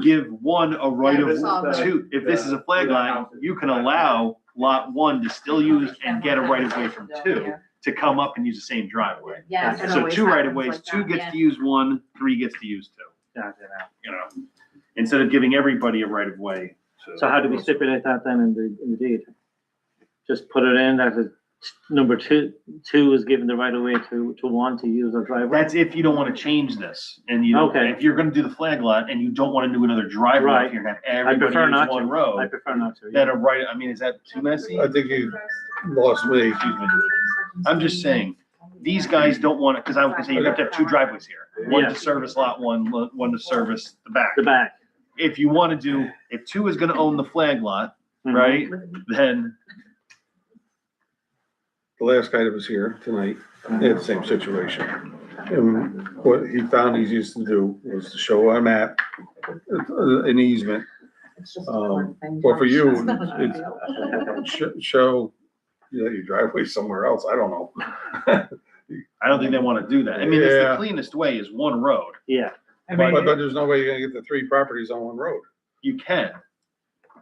give one a right Yeah, of this is the- two. If this is a flag lot, you can allow lot 1 to still use and get a right of way from 2 to come up and use the same driveway. Yes, it So always 2 right of happens ways, like 2 that, gets yeah. to use 1, 3 gets to use 2, Gotcha now. you know? Instead of giving everybody a right of way. So how do we stipulate that then in the deed? Just put it in that number two is given the right of way to 1 to use our driveway? That's if you don't want to change this, and you, Okay. if you're gonna do the flag lot and you don't want to do another driveway Right. up here and have I everybody prefer use not one to. I road, prefer not to. then a right, I mean, is that too messy? I think you lost me. Excuse me. I'm just saying, these guys don't want it, because I was gonna say, you have to have 2 driveways here. One Yeah. to service lot 1, one to service the back. The back. If you want to do, if 2 is gonna own the flag lot, Mhm. right, then, The last guy that was here tonight, he had the same situation. And what he found easiest to do was to show a map, an easement. Well, for you, it's show, your driveway somewhere else, I don't know. I don't think they want to do that. I mean, it's the Yeah. cleanest way is 1 road. Yeah. I But mean, there's no way you're gonna get the 3 properties on 1 road. You can.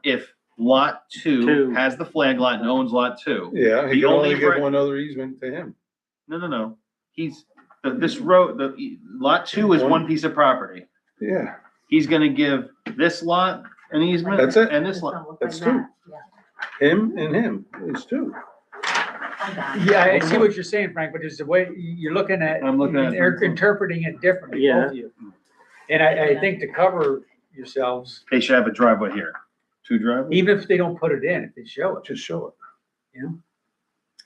If lot 2 Two. has the flag lot and owns lot 2. Yeah, The he can only only give right- one other easement to him. No. This road, lot 2 is 1 piece of property. Yeah, He's gonna give this lot an easement. That's it. And this lot. That's 2. Him and him is 2. yeah, I see what you're saying, Frank, but it's the way you're looking at, I'm looking at- they're interpreting it differently, Yeah. both of you. And I think to cover yourselves, They should have a driveway here. 2 driveways? even if they don't put it in, if they show it, Just show it.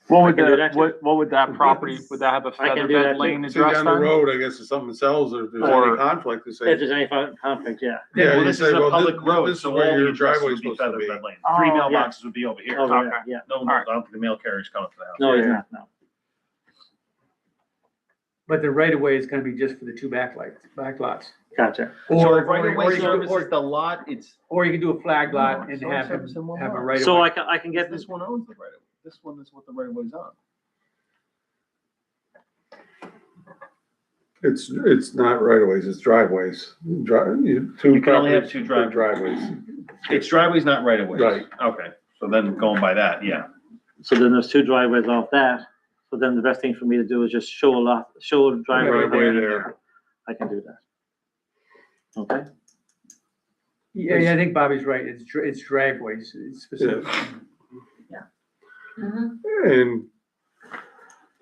What I would can do the, that too. what would that property, would that have a I can feather do that bed too. lane See, address down the then? road, I guess if something sells or if there's Or- any conflict, to If say, there's any conflict, yeah. yeah, Well, you this say, is a well, public this road, is so where all your your driveway's driveway's supposed supposed to to be be. feathered bed lane. Oh, 3 yeah. mailboxes would be over here. Oh, Okay. yeah. No, I don't think the mail carrier's coming to the house. No, it's not, no. but the right of way is gonna be just for the 2 back lots. Gotcha. So Or, right of or way you could, services the lot, it's. or you can do a flag lot and So have them service in one have a lot. right of So way. I can get This one owns the right of way. This one is what the right of way's on. It's not right of ways, it's driveways. You can only have 2 driveways. It's driveways, not right of ways. Right. Okay, so then going by that, yeah. So then there's 2 driveways off that. So then the best thing for me to do is just show a driveway Right away there. there. I can do that. Okay? Yeah, I think Bobby's right, it's driveways, it's specific. And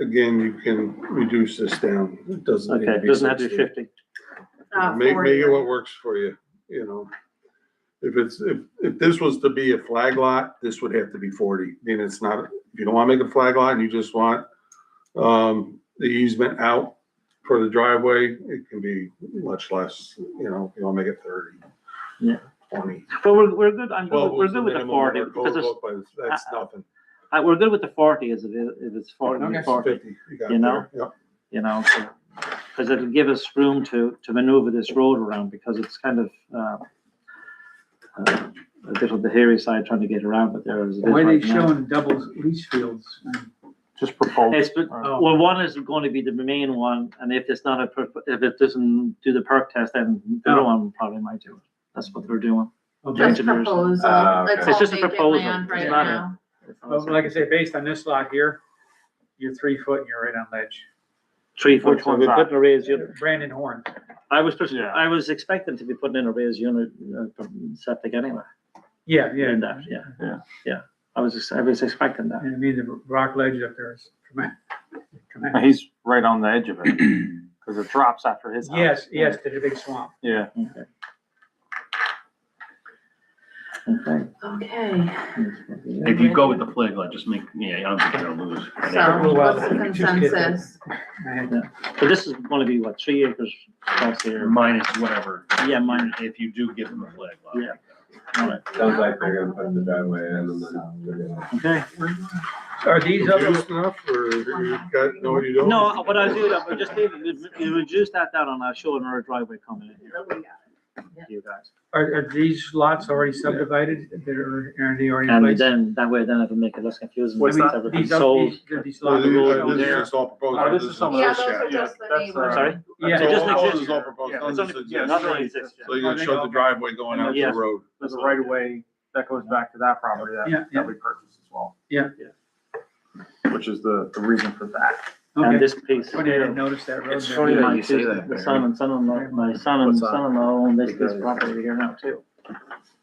again, you can reduce this down. It doesn't need Okay, to it be doesn't have to be 60. 50. Make it what works for you, you know. If this was to be a flag lot, this would have to be 40. Then it's not, if you don't wanna make a flag lot and you just want, the easement out for the driveway, it can be much less, you know, if you wanna make it 30. Yeah. 20. But we're good, Twelve we're was good with the minimum 40 of our because code it's, book, but that's nothing. we're good with the 40 if it's 40, Okay. 40, 50, you got You it know? there. Yep. you know, because it'll give us room to maneuver this road around because it's kind of, a bit of the hairy side trying to get around it there as it is Why are they right now. showing double leach fields? Just proposed. It's, Oh. well, one is going to be the main one, and if it's not if it doesn't do the perk test, then the other Oh. one probably might do it. That's what they're doing. Okay. Just engineers. proposal, Okay. it's It's all just a vacant proposal. land right It's not a- now. Well, like I say, based on this lot here, you're 3 foot and you're right on ledge. 3 foot, Which so one's we're that? putting a raised unit. Brandon Horn. Yeah. I was expecting to be putting in a raised unit, septic anyway. Yeah, In that, yeah. I was expecting that. And I mean, the rock ledge up there is tremendous. He's right on the edge of it, because it drops after his house. Yes, to the big swamp. Yeah. Okay. Okay. Okay, If you go with the flag lot, just make, yeah, I don't think you're gonna lose. so what's the Just get that. consensus? But this is gonna be what, 3 acres across here? Minus whatever. Yeah, mine, If you do give them a flag lot. Yeah. Alright, Sounds like they're gonna put the driveway in and then they're gonna. okay. Are these other, Confused enough, or you got, no, you don't? No, what I'll do, I'll just leave it, you reduce that down and I'll show another driveway coming in here. to you guys. are these lots already subdivided? Are they already in And place? then, that way, then it'll make it less confusing. What's because that? everything's These, sold. these Well, lots this are is there. just all proposed. Oh, this is some of Yeah, those, those are yeah, just the that's, neighbors. Sorry? Yeah. It doesn't All exist is all yet. proposed, Yeah, none it's just only- yeah, exists. Nothing really exists yet. So you're gonna show the driveway going out to Yeah. the road. There's a right of way that goes back to that property Yeah, yeah. that we purchased as well. Yeah. Which is the reason for that. Okay. And this piece Funny, I here, didn't notice that road It's there. funny that my you say two- that, the Barry. son and son-in-law, my son and What's that? son-in-law own this piece of Because- property here now too.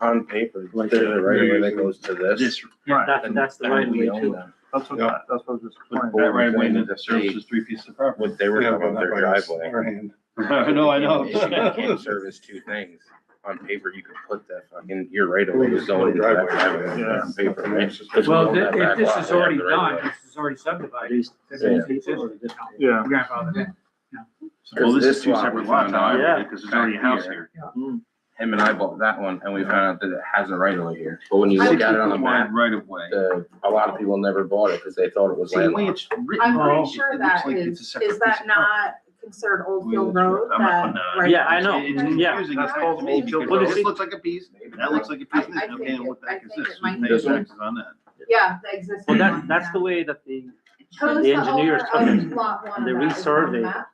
On paper, Like there's a that. right of way that goes to this. this, Right. That's the and right of we way own too. them. That's what, Yeah. that's what I was just With pointing both. out. that right away Saying that that services 3 pieces of property. What they were Yeah, talking but about not their by this driveway. our hand. I know, I know. She can't service two things. On paper, you could put that fucking, your right of way is going into that driveway. Yeah. On paper, right? Because we Well, own that if back this lot, is we have already the right of done, way. this is already subdivided. These- Then these- it's Yeah. grandfathered in. Well, this is This two lot separate we lots, found out yeah, because there's already a house back here. Him and I bought that one and we found out that it has a right of way here. But when you look at it on the map, Right of way. a lot of people never bought it because they thought it was See, the way landlocked. it's written. I'm it pretty sure looks that like it's a is separate piece that of not considered Old property. Field Road? I'm not That putting that- right- Yeah, I know. It's Yeah. confusing. That's called Maybe Old Field because Road. This looks like a piece, that looks like a piece, I okay, think and what it- the heck I is think this? it might We be pay this one. taxes on that. Yeah, the existing Well, one. that's the way that Shows the engineers owner took of it, lot one and they of that is on the resurveyed map.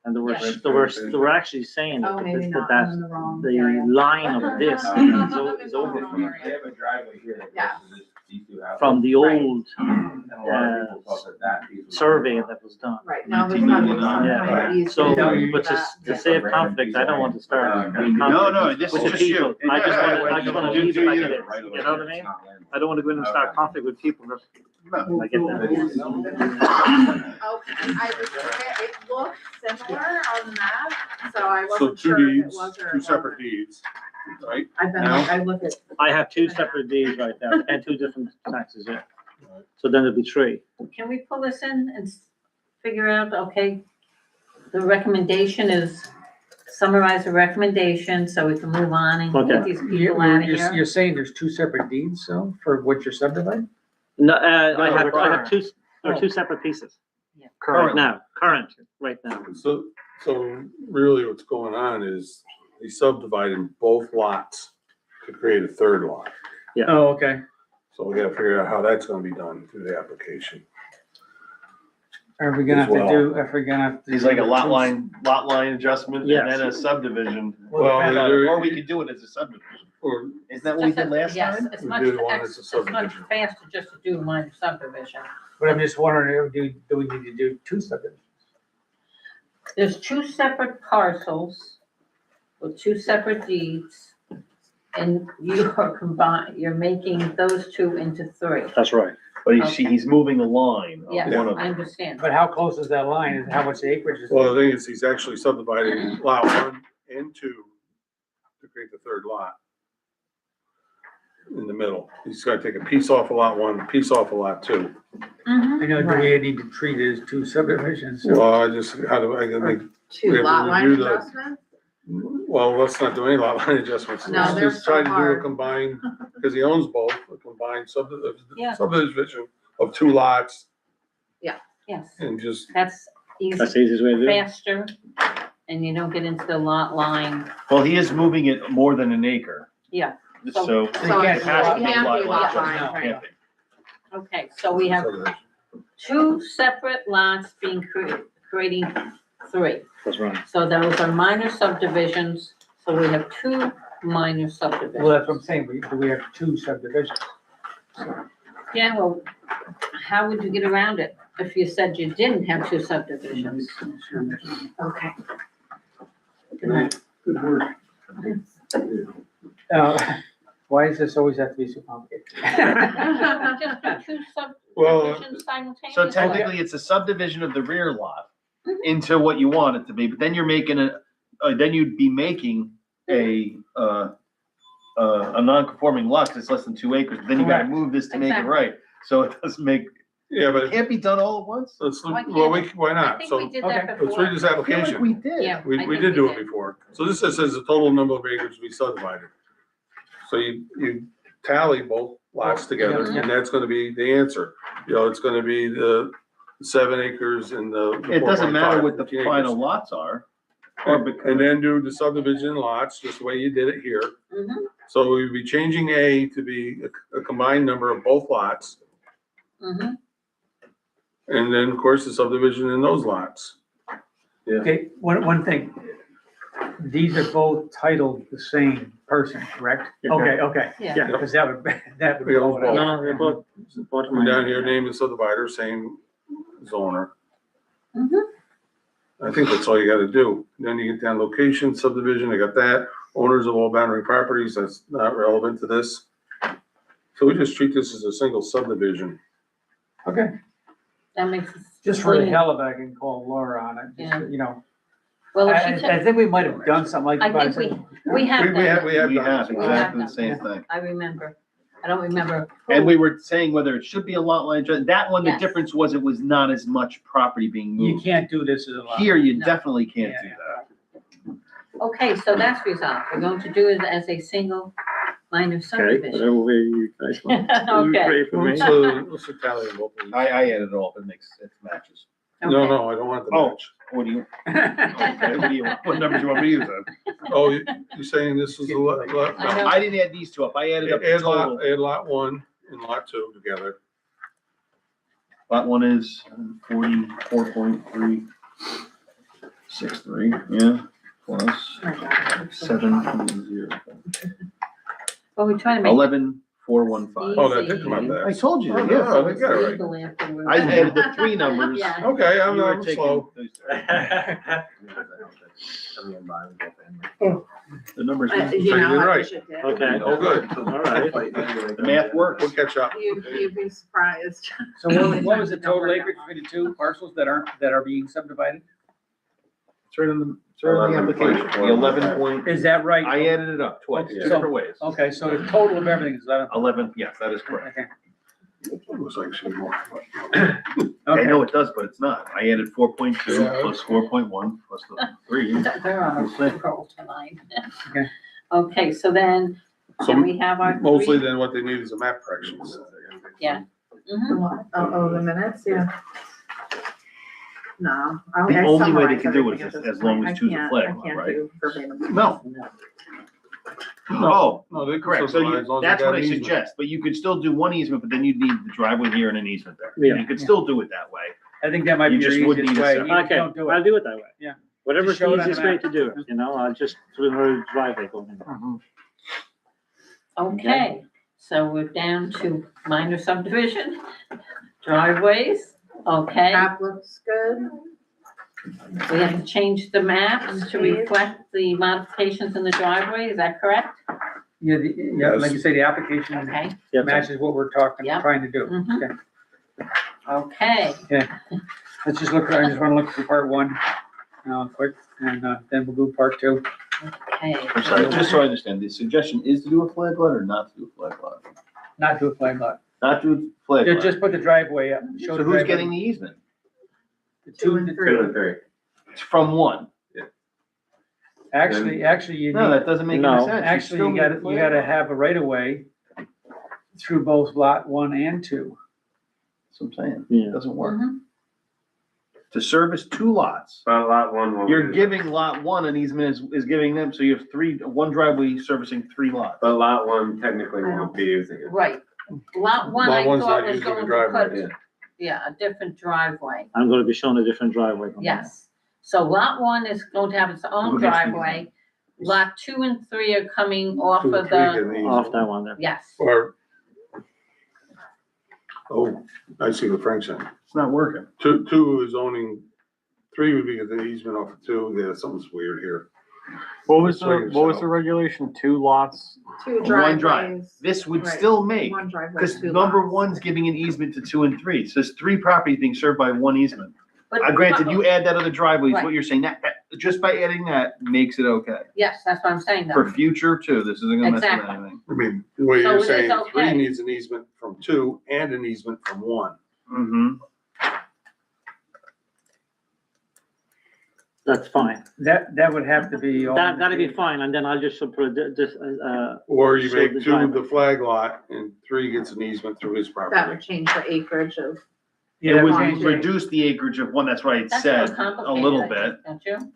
and they were, Yes. they were actually saying Oh, maybe that, not, that I'm in the wrong the area. line of this is I'm in over the from, wrong area. They have a driveway here that Yeah. goes to these two houses. from the Right. old And a lot of people thought that that piece was- survey that was done. Right, now there's not. 1999. Yeah. So, Easement but to save conflict, I don't want to start. No, no, this With is the just people. you. I just Yeah, wanna, I just wanna do- leave do it like you. it is, you know what I mean? I don't wanna go in and start conflict with people that, No. I get that. Okay, I just, it looked similar on the map, so I So wasn't two sure if it deeds, was or. two it separate wasn't. deeds, right? I've been, Now? I look at, I have 2 separate deeds right there, and 2 different taxes, yeah. So then it'll be 3. Can we pull this in and figure out, okay, the recommendation is, summarize the recommendation so we can move on and Okay. get these people out of here? You're saying there's two separate deeds, so, for what you're subdividing? No, I have current. 2, there are 2 separate pieces. Current. Right now, current, right now. So really what's going on is he's subdividing both lots to create a third lot. Oh, okay. So we gotta figure out how that's gonna be done through the application. Are we gonna have to As do, if we're gonna have to? He's like a do lot two- line adjustment and Yes. then a subdivision. Well, there- Or we could do it as a subdivision. Or Isn't that what we did last Yes, time? it's We much, did one it's as a it's much subdivision. faster just to do minor subdivision. But I'm just wondering, do we need to do two subdivisions? There's 2 separate parcels with 2 separate deeds, and you are you're making those 2 into 3. That's right. But Okay. he's moving a line of Yes, one of I them. understand. But how close is that line, and how much acreage is? Well, the thing is, he's actually subdividing lot 1 and 2 to create the third lot. In the middle. He's gotta take a piece off of lot 1, a piece off of lot 2. Mhm. I know, do we need to treat it as two subdivisions? Well, I just, how do I make, we two have to lot line review the- adjustments. well, let's not do any lot line adjustments. No, Let's they're just try to so do a hard. combined, because he owns both, a combined Yeah. subdivision of 2 lots Yes, and just, that's easy, That's the easiest way to do it. faster, and you don't get into the lot line. Well, he is moving it more than an acre. Yeah. So. So You it can't- has to be lot lot line line, adjustment. right. Can't be. Okay, so we have subdivision. 2 separate lots being creating 3. That's right. So those are minor subdivisions, so we have 2 minor Well, subdivisions. that's what I'm saying, do we have two subdivisions? Yeah, well, how would you get around it if you said you didn't have 2 subdivisions? Okay. Good night. Good work. Why does this always have to be so complicated? Just do 2 Well, subdivisions simultaneously. So technically, it's a subdivision of the rear lot into what you want it to be, but then you're making then you'd be making a a non-conforming lot, 'cause it's less than 2 acres, but then you gotta Correct. move this to make it Exactly. right. So it doesn't make, Yeah, it but can't be done all at once? let's, Why well, can't why I not? think So we did okay, that before. let's read this I feel like application. we did. Yeah. We I think did do it did. before. So this just says the total number of acres to be subdivided. So you tally both lots together, Mhm. and that's gonna be the answer. You know, it's gonna be the 7 acres and the. It doesn't matter 4.5, what the 15 acres. final lots are. And then do the subdivision lots, just the way you did it here. Mhm, So we'd be changing A to be a combined number of both lots, mhm. and then, of course, the subdivision in those lots. Okay, one thing. These are both titled the same person, correct? Yeah. Okay. Yeah. Because that would We blow own it up. No, they're both Come down here, name the subdivider, same zoner. Mhm. I think that's all you gotta do. Then you get down location, subdivision, I got that. Owners of all boundary properties, that's not relevant to this. So we just treat this as a single subdivision. Okay, That makes it. just for the clean. hell of it, I can call Laura on it, Yeah. just, you know. Well, if I she I took, think we might have done something like. I think we have We have, done, we that. have We done have this. We have exactly the done same that. thing. I remember. I don't remember. And who. we were saying whether it should be a lot line adjustment. That one, the Yes. difference was it was not as much property being You moved. can't do this as a lot. Here, you No. definitely can't Yeah. do that. Okay, so that's resolved. We're going to do it as a single minor Okay, subdivision. whatever way you guys want. Okay. Great for me. So, let's tally them both. I added it all, it matches. No, Okay. no, I don't want the Oh. match. What do you, okay, what do you, what numbers you want me to use then? Oh, you're saying this is the lot, no. I know. I didn't add these two up, I added up the Add total. lot 1 and lot 2 together. Lot one is 44.363, yeah, plus 7.0. Well, we're trying to make. 11,415. Oh, that did come out I that. told you, Oh, yeah. no, they got it right. Legal afterwards. I added the three numbers. Yeah. Okay, You were I'm taking slow. those two. The numbers, You you're know, I right. wish it did. Okay. Oh, good. All right. the math works. We'll catch up. You'd be surprised. So what was the total acreage between the two parcels that are being subdivided? It's right on the application, the 11 point, Is that right? I added it up twice, two So- different ways. Okay, so the total of everything is 11. 11, yes, that is correct. Okay. It was actually more. I Okay. know it does, but it's not. I added 4.2 Yeah. plus 4.1 plus the 3. They're on a roll tonight. Okay. Okay, so then we have our. Mostly three- then what they need is a map corrections. Yeah. The Mhm. what? Oh, the minutes, yeah. No. The only way they can do it is as long as two's a flag lot, I can't right? do verbatim. No. Oh, No, they correct. So subdivide as long as they that's got what I an easement. suggest, but you could still do one easement, but then you'd need the driveway here and an easement there. Yeah. You could still do it that way. I think that might You be your just would easiest need a way. separate- You Okay, don't do I'll it. do it that way. Yeah. Whatever's Just show it the on the easiest way map. to do it, you know, I'll just put another driveway going in. Okay, so we're down to minor subdivision, driveways, okay. That looks good. We have to change the maps to reflect the modifications in the driveway, is that correct? Yeah, like you say, the application Okay. Yeah, matches what we're Yeah. trying to do. Mhm. Okay. Okay, Let's just look, I just wanna look for part 1, quick, and, then we'll do part 2. okay. I'm sorry, just so I understand, the suggestion is to do a flag lot or not to do a flag lot? Not do a flag lot. Not do a flag lot. Just put the driveway up. Show So the who's driveway. getting the easement? The 2 and 3. It's from one. Actually, you No, need, that doesn't make any No. sense. actually, still you need gotta, a flag you gotta lot. have a right of way through both lot 1 and 2. That's what I'm saying. Yeah. It doesn't work. Mhm. To service two lots, But lot one will. you're giving lot one an easement is giving them, so you have one driveway servicing 3 lots. But lot one technically won't be using it. Right. Lot one, I Lot one's thought not was using the going to driveway, put, a different driveway, I'm gonna be showing a different driveway. going in. yes. So lot one is going to have its Who own gets the driveway. Lot 2 and 3 are coming off 2 and of 3 the, get an easement. Off that one there. yes. Or, oh, I see what Frank's saying. It's not working. Two is owning, 3 would be the easement off of 2, yeah, something's weird here. What was Swing the, what was yourself. the regulation? 2 lots? 2 One drive. driveways. This would Right. still make, One driveway, because 2 number lots. one's giving an easement to 2 and 3. So there's 3 properties being served by one easement. But- Granted, you add that other driveway, is Right. what you're saying, that, just by adding that makes it okay. Yes, that's what I'm saying For though. future too, this isn't gonna mess with Exactly. anything. I mean, the way So you're it is saying, okay. three needs an easement from two and an easement from one. Mm-hmm. That's fine. That would have to be. all- That'd be fine, and then I'll just put this, Or you So make the two driveway. the flag lot and three gets an easement through his That property. would change the acreage of, Yeah, It that would would change it. reduce the acreage of one, that's right, it That's said, more a complicated, little I bit. think, don't you?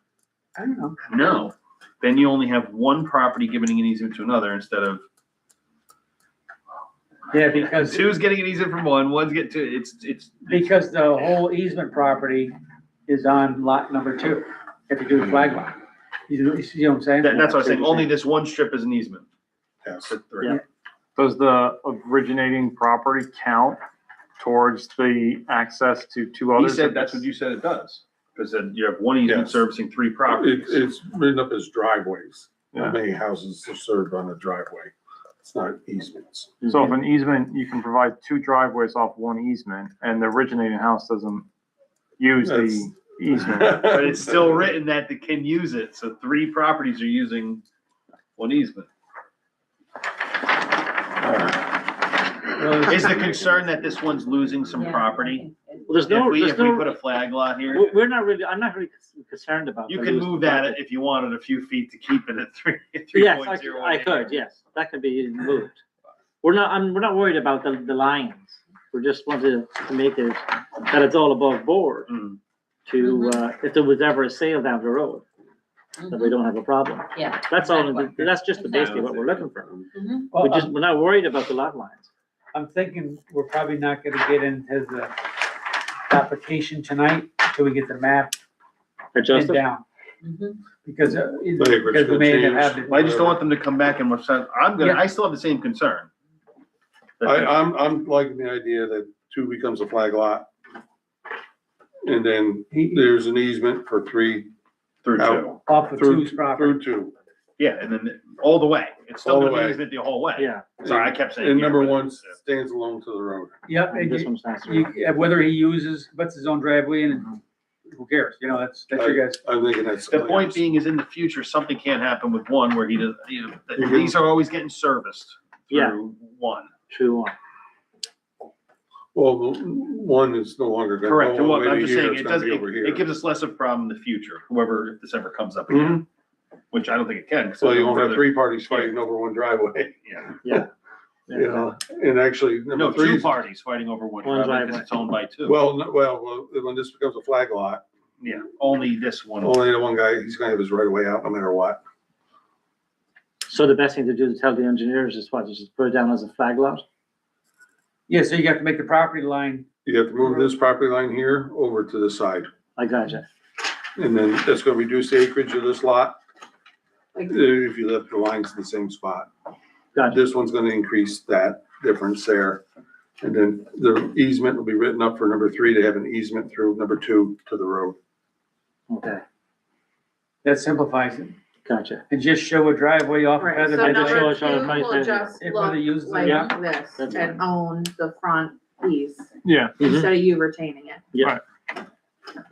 I don't know. No, then you only have one property giving an easement to another instead of Yeah, because, two's getting an easement from one, one's getting two, it's. because the whole easement property is on lot number 2, if you do the flag lot. You see what I'm saying? That's what I'm saying, only this one strip is an easement. Yes. to three. Yeah. Does the originating property count towards the access to two He others? said, that's what you said it does, because then you have one easement Yes. servicing three properties. It's written up as driveways. How Yeah. many houses are served on a driveway? It's not easements. So if an easement, you can provide two driveways off one easement, and the originating house doesn't use the That's- easement. But it's still written that they can use it, so three properties are using one easement. Is the concern that this one's losing some Yeah. property? Well, If we put a flag lot here, we're not really, I'm not really concerned about. you the can losing move that property. if you wanted a few feet to keep it at three Yes, point I zero. could, yes, that could be moved. We're not worried about the lines. We just wanted to make it, that it's all above board Mm. to, if there was ever a sale down the road, that we don't have a problem. Yeah. That's all, Exactly. that's just basically what we're looking for. Mhm. Well, We're not worried about the lot lines. I'm thinking we're probably not gonna get into the application tonight until we get the map pinned Adjusted? down. Mhm. Because, acreage because we will may change. have to. I just don't want them to come back and we're saying, Yeah. I still have the same concern. I'm liking the idea that two becomes a flag lot. And then there's an easement for three Through two. out, Off of through, two's property. through two. Yeah, and then all the way. It's still All the gonna be way. easement the whole way. Yeah, Sorry, I kept saying. And yeah, number but- one stands alone to the road. Yep, and and this you, one's not. whether he uses, what's his own driveway and who cares, you know, that's your guys. I'm thinking that's. The point being is in the future, something can't happen with one where he does, these are always getting serviced Yeah. through one. True. Well, the one is no longer gonna Correct, go all the way I'm to just here, saying, it's it gonna does, be over here. it gives us less of a problem in the future, whoever, if this ever comes up again, which I don't think it can. 'cause So you it's won't have further- three parties fighting over one driveway, Yeah, you know, and actually, no, number three two is, parties fighting over one One driveway, because driveway. it's owned by two. well, when this becomes a flag lot, Yeah, only this one. only the one guy, he's gonna have his right of way out no matter what. So the best thing to do to tell the engineers is what, just put it down as a flag lot? Yeah, so you have to make the property line, You have to move this property line here over to the side, I gotcha. and then that's gonna reduce the acreage of this lot. If you left the lines in the same spot. Gotcha. This one's gonna increase that difference there. And then the easement will be written up for number three to have an easement through number two to the road. Okay, that simplifies it. gotcha. And just show a driveway off of right, Feather. so I just number show it on two the will front just If whether you use look the- like yeah. this That's and own the front piece, Yeah. instead of you retaining it. Yeah.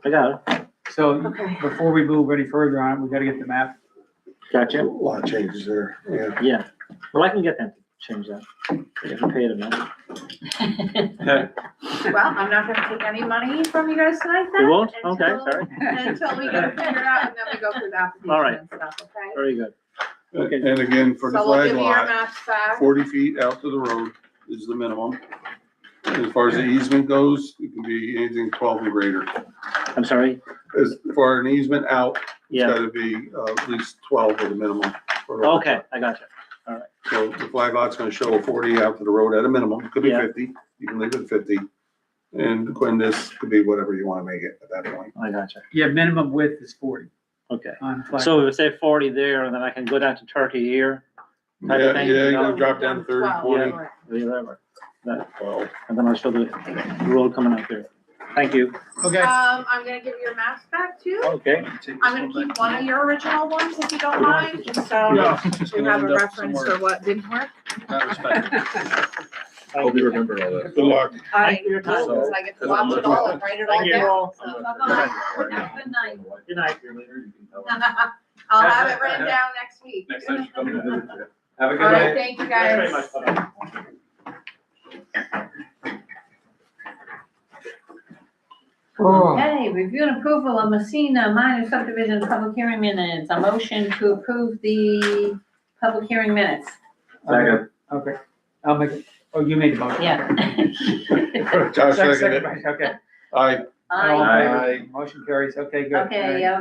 I got it. So Okay. before we move any further on it, we gotta get the map. A Gotcha. lot of changes there, yeah. Yeah. Well, I can get them to change that. I can pay them now. Well, I'm not gonna take any money from you guys tonight You then. won't? Okay, until- sorry. Until we get it figured out and then we go through the application All right. and stuff, okay? Very good. Okay. And again, for the So we'll flag give you your lot, maps back. 40 feet out to the road is the minimum. As far as the easement goes, it can be anything 12 and greater. I'm sorry? As far an easement out, it's Yeah, gotta be at least 12 as a minimum. okay, I got you. So the flag lot's gonna show a 40 out to the road at a minimum, it could be Yeah. 50, you can leave it 50. And Quinn, this could be whatever you wanna make it at that point. I got you. Yeah, minimum width is 40 Okay. on flag. So if say 40 there, and then I can go down to 30 here, Type of Yeah, thing, yeah, you you're know? gonna drop down to 30, 12, 20. right. whatever. That- 12. And then I'll show the road coming out there. Thank you. Okay, I'm gonna give you your maps back too. Okay. I'm gonna keep one of your original ones if you don't Yeah. mind, just so Yeah, it's you gonna have a end up reference somewhere for what didn't work. not respected. Hope you remember all that. Good luck. Thank you for your time. So I get to watch it all and write it all Thank you down. all. So Bye-bye. Have a good night. Good night. I'll have it written down next week. Next time you come to visit. Have a All good right, night. thank you Thanks very guys. much. Bye-bye. Okay, review and approval of Messina minor subdivision public hearing minutes. A motion to approve the public hearing minutes. Second. Okay, I'll make it, oh, you made the motion. Yeah. Josh, second it. Okay. Aye. All in Aye. favor? Motion carries, okay, good. Okay,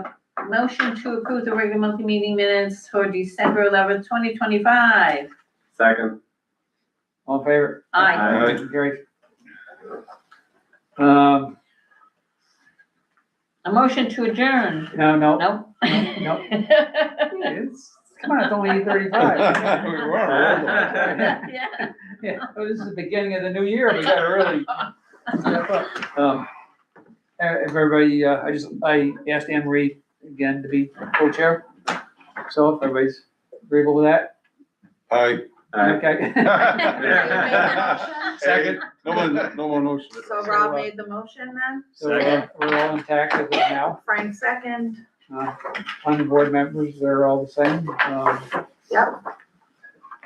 motion to approve the regular monthly meeting minutes for December 11th, 2025. Second. All in favor? Aye. Motion carries. A motion to adjourn. No, no, No? no. It's, come on, it's only 8:35. Yeah. Yeah, well, this is the beginning of the new year, we gotta really step up. If everybody, I asked Anne Marie again to be co-chair, so if everybody's agreeable with that, Aye. okay. Second. No more motion. So Rob made the motion then, So we're all intact as of now, Frank second. planning board members are all the same. Yep.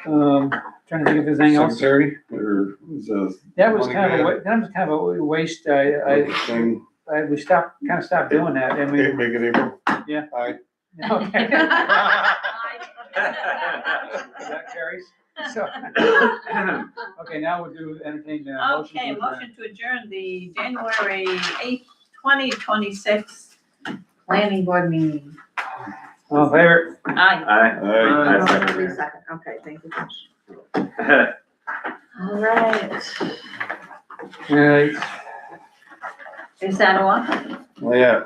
Trying to think if there's anything else. Secretary, or is that? That was kind of a waste, Thing, we stopped doing that, and we. make it April. Yeah. Aye. Okay. That carries. So, okay, now we'll do entertain motion. Okay, motion to adjourn the January 8th, 2026 planning board meeting. All in favor? Aye. Aye. Second, okay, thank you. Josh. All right. All right. Is that all? Well, yeah.